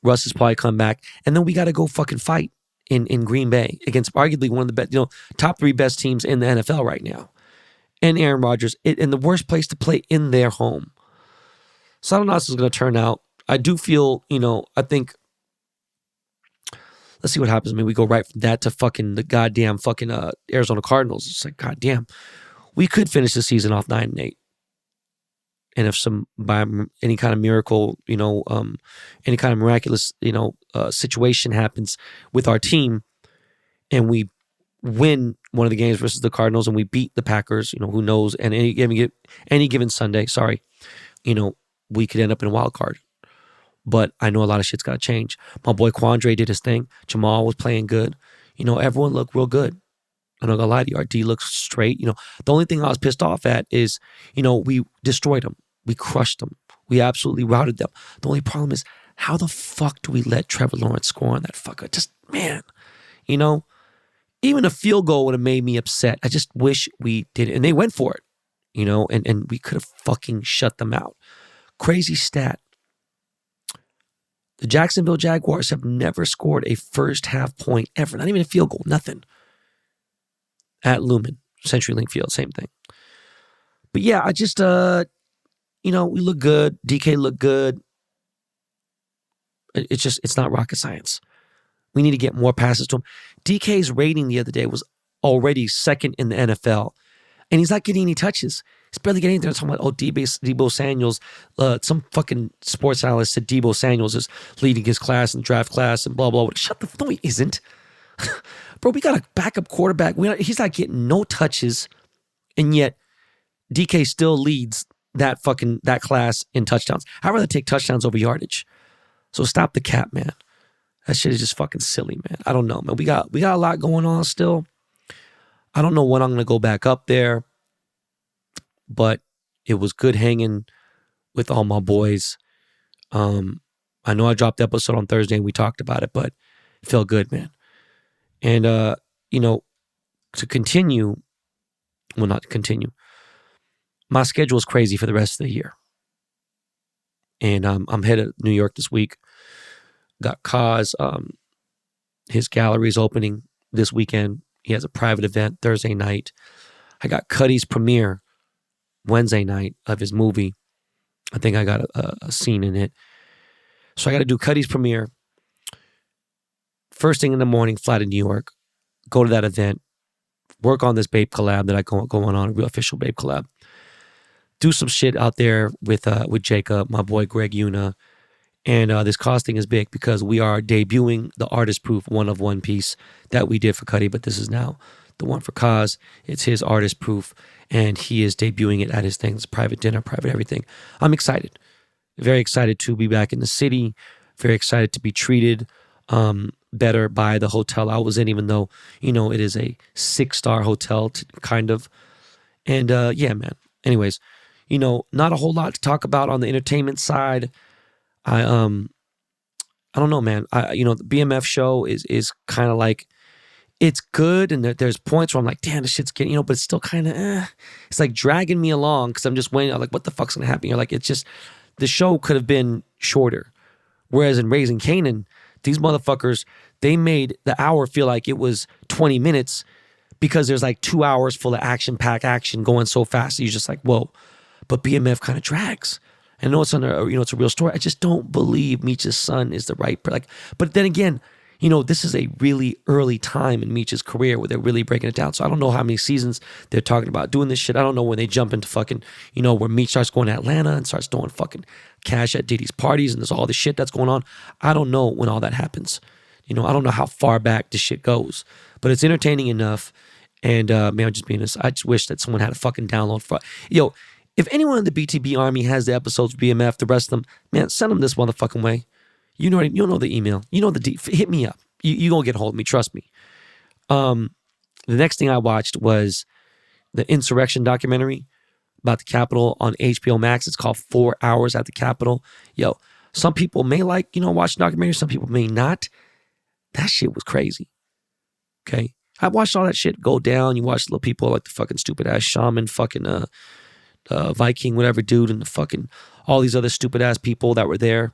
Russ has probably come back. And then we got to go fucking fight in Green Bay against arguably one of the best, top 3 best teams in the NFL right now. And Aaron Rodgers in the worst place to play in their home. So I don't know how this is going to turn out. I do feel, I think, let's see what happens. I mean, we go right from that to fucking the goddamn fucking Arizona Cardinals. It's like, goddamn, we could finish the season off 9-8. And if by any kind of miracle, any kind of miraculous, situation happens with our team, and we win one of the games versus the Cardinals, and we beat the Packers, who knows? And any given Sunday, we could end up in a wild card. But I know a lot of shit's got to change. My boy Quandre did his thing. Jamal was playing good. Everyone looked real good. I'm not gonna lie to you. Our D looks straight. The only thing I was pissed off at is, we destroyed them. We crushed them. We absolutely routed them. The only problem is, how the fuck do we let Trevor Lawrence score on that fucker? Just, man, even a field goal would have made me upset. I just wish we did it. And they went for it, and we could have fucking shut them out. Crazy stat. The Jacksonville Jaguars have never scored a first half point ever. Not even a field goal, nothing. At Lumen, CenturyLink Field, same thing. But yeah, I just, we look good. DK looked good. It's not rocket science. We need to get more passes to him. DK's rating the other day was already second in the NFL, and he's not getting any touches. He's barely getting there. Talking about, Deebo Samuels. Some fucking sports analyst said Deebo Samuels is leading his class in the draft class and blah, blah, blah. Shut the fuck. No, he isn't. Bro, we got a backup quarterback. He's not getting no touches, and yet DK still leads that class in touchdowns. I'd rather take touchdowns over yardage. So stop the cap, man. That shit is just fucking silly, man. I don't know, man. We got a lot going on still. I don't know when I'm going to go back up there, but it was good hanging with all my boys. I know I dropped the episode on Thursday and we talked about it, but it felt good, man. And, to continue, well, not to continue, my schedule is crazy for the rest of the year. And I'm headed to New York this week. Got Kaz His gallery is opening this weekend. He has a private event Thursday night. I got Cuddy's premiere Wednesday night of his movie. I think I got a scene in it. So I got to do Cuddy's premiere. First thing in the morning, fly to New York. Go to that event. Work on this Babe collab that I going on, a real official Babe collab. Do some shit out there with Jacob, my boy Greg Una. And this costing is big because we are debuting the artist proof one of one piece that we did for Cuddy, but this is now the one for Cos. It's his artist proof, and he is debuting it at his thing. It's private dinner, private everything. I'm excited. Very excited to be back in the city. Very excited to be treated better by the hotel I was in, even though, it is a 6-star hotel, kind of. And yeah, man. Anyways, not a whole lot to talk about on the entertainment side. I don't know, man. The BMF show is kind of like, it's good, and there's points where I'm like, damn, this shit's getting, but it's still kind of, it's like dragging me along because I'm just waiting. I'm like, what the fuck's gonna happen here? Like, it's just, the show could have been shorter. Whereas in Raising Canaan, these motherfuckers, they made the hour feel like it was 20 minutes because there's like 2 hours full of action-packed action going so fast. You're just like, whoa. But BMF kind of drags. I know it's it's a real story. I just don't believe Meech's son is the right, but then again, this is a really early time in Meech's career where they're really breaking it down. So I don't know how many seasons they're talking about doing this shit. I don't know when they jump into fucking, where Meech starts going to Atlanta and starts throwing fucking cash at Diddy's parties and there's all this shit that's going on. I don't know when all that happens. I don't know how far back this shit goes, but it's entertaining enough. And man, I'm just being this. I just wish that someone had a fucking download for, if anyone in the BTB Army has the episodes of BMF, the rest of them, man, send them this motherfucking way. You know the email. Hit me up. You gonna get a hold of me. Trust me. The next thing I watched was the Insurrection documentary about the Capitol on HBO Max. It's called 4 Hours at the Capitol. Some people may watch documentaries. Some people may not. That shit was crazy. Okay. I watched all that shit go down. You watch little people like the fucking stupid ass shaman, fucking Viking, whatever dude, and the fucking all these other stupid ass people that were there.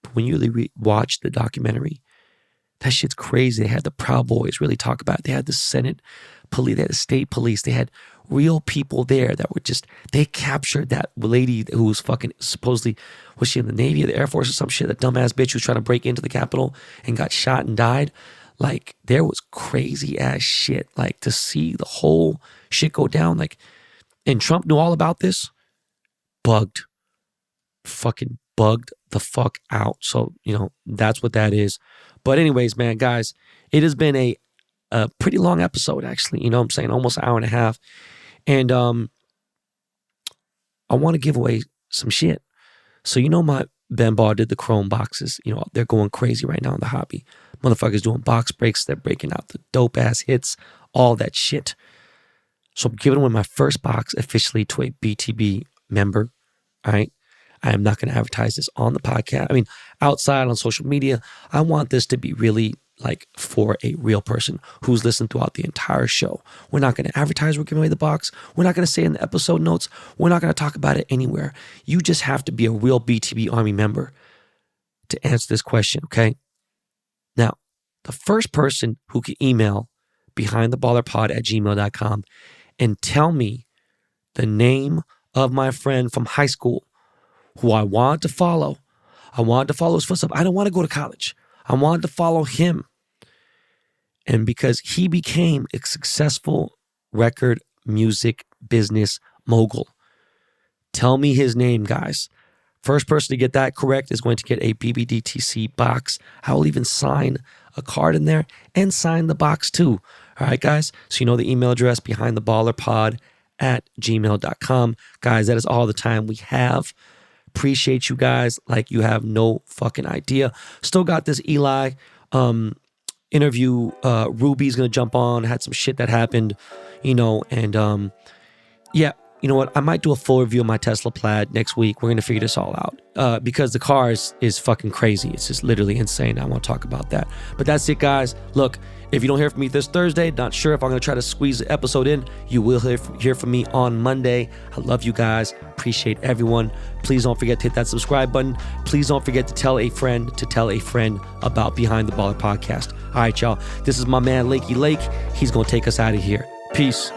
But when you really watch the documentary, that shit's crazy. They had the Proud Boys really talk about it. They had the Senate police, they had the state police, they had real people there that were they captured that lady who was fucking supposedly, was she in the Navy or the Air Force or some shit, that dumbass bitch who was trying to break into the Capitol and got shot and died. Like, there was crazy ass shit. Like, to see the whole shit go down, like, and Trump knew all about this, bugged. Fucking bugged the fuck out. So, that's what that is. But anyways, man, guys, it has been a pretty long episode, actually. You know what I'm saying? Almost an hour and a half. And I want to give away some shit. So, my Ben Bar did the Chrome boxes. They're going crazy right now in the hobby. Motherfuckers doing box breaks. They're breaking out the dope-ass hits, all that shit. So I'm giving away my first box officially to a BTB member. All right. I am not going to advertise this on the podcast. I mean, outside on social media. I want this to be really like for a real person who's listened throughout the entire show. We're not going to advertise we're giving away the box. We're not going to say in the episode notes. We're not going to talk about it anywhere. You just have to be a real BTB Army member to answer this question, okay? Now, the first person who can email behindtheballerpod@gmail.com and tell me the name of my friend from high school who I wanted to follow. I wanted to follow his footsteps. I don't want to go to college. I wanted to follow him. And because he became a successful record music business mogul. Tell me his name, guys. First person to get that correct is going to get a BBDTC box. I will even sign a card in there and sign the box too. All right, guys? So you know the email address, behindtheballerpod@gmail.com. Guys, that is all the time we have. Appreciate you guys like you have no fucking idea. Still got this Eli interview. Ruby's going to jump on. Had some shit that happened, and yeah. You know what? I might do a full review of my Tesla Plaid next week. We're going to figure this all out because the car is fucking crazy. It's just literally insane. I want to talk about that. But that's it, guys. Look, if you don't hear from me this Thursday, not sure if I'm going to try to squeeze the episode in. You will hear from me on Monday. I love you guys. Appreciate everyone. Please don't forget to hit that subscribe button. Please don't forget to tell a friend about Behind the Baller Podcast. All right, y'all. This is my man, Lakey Lake. He's going to take us out of here. Peace.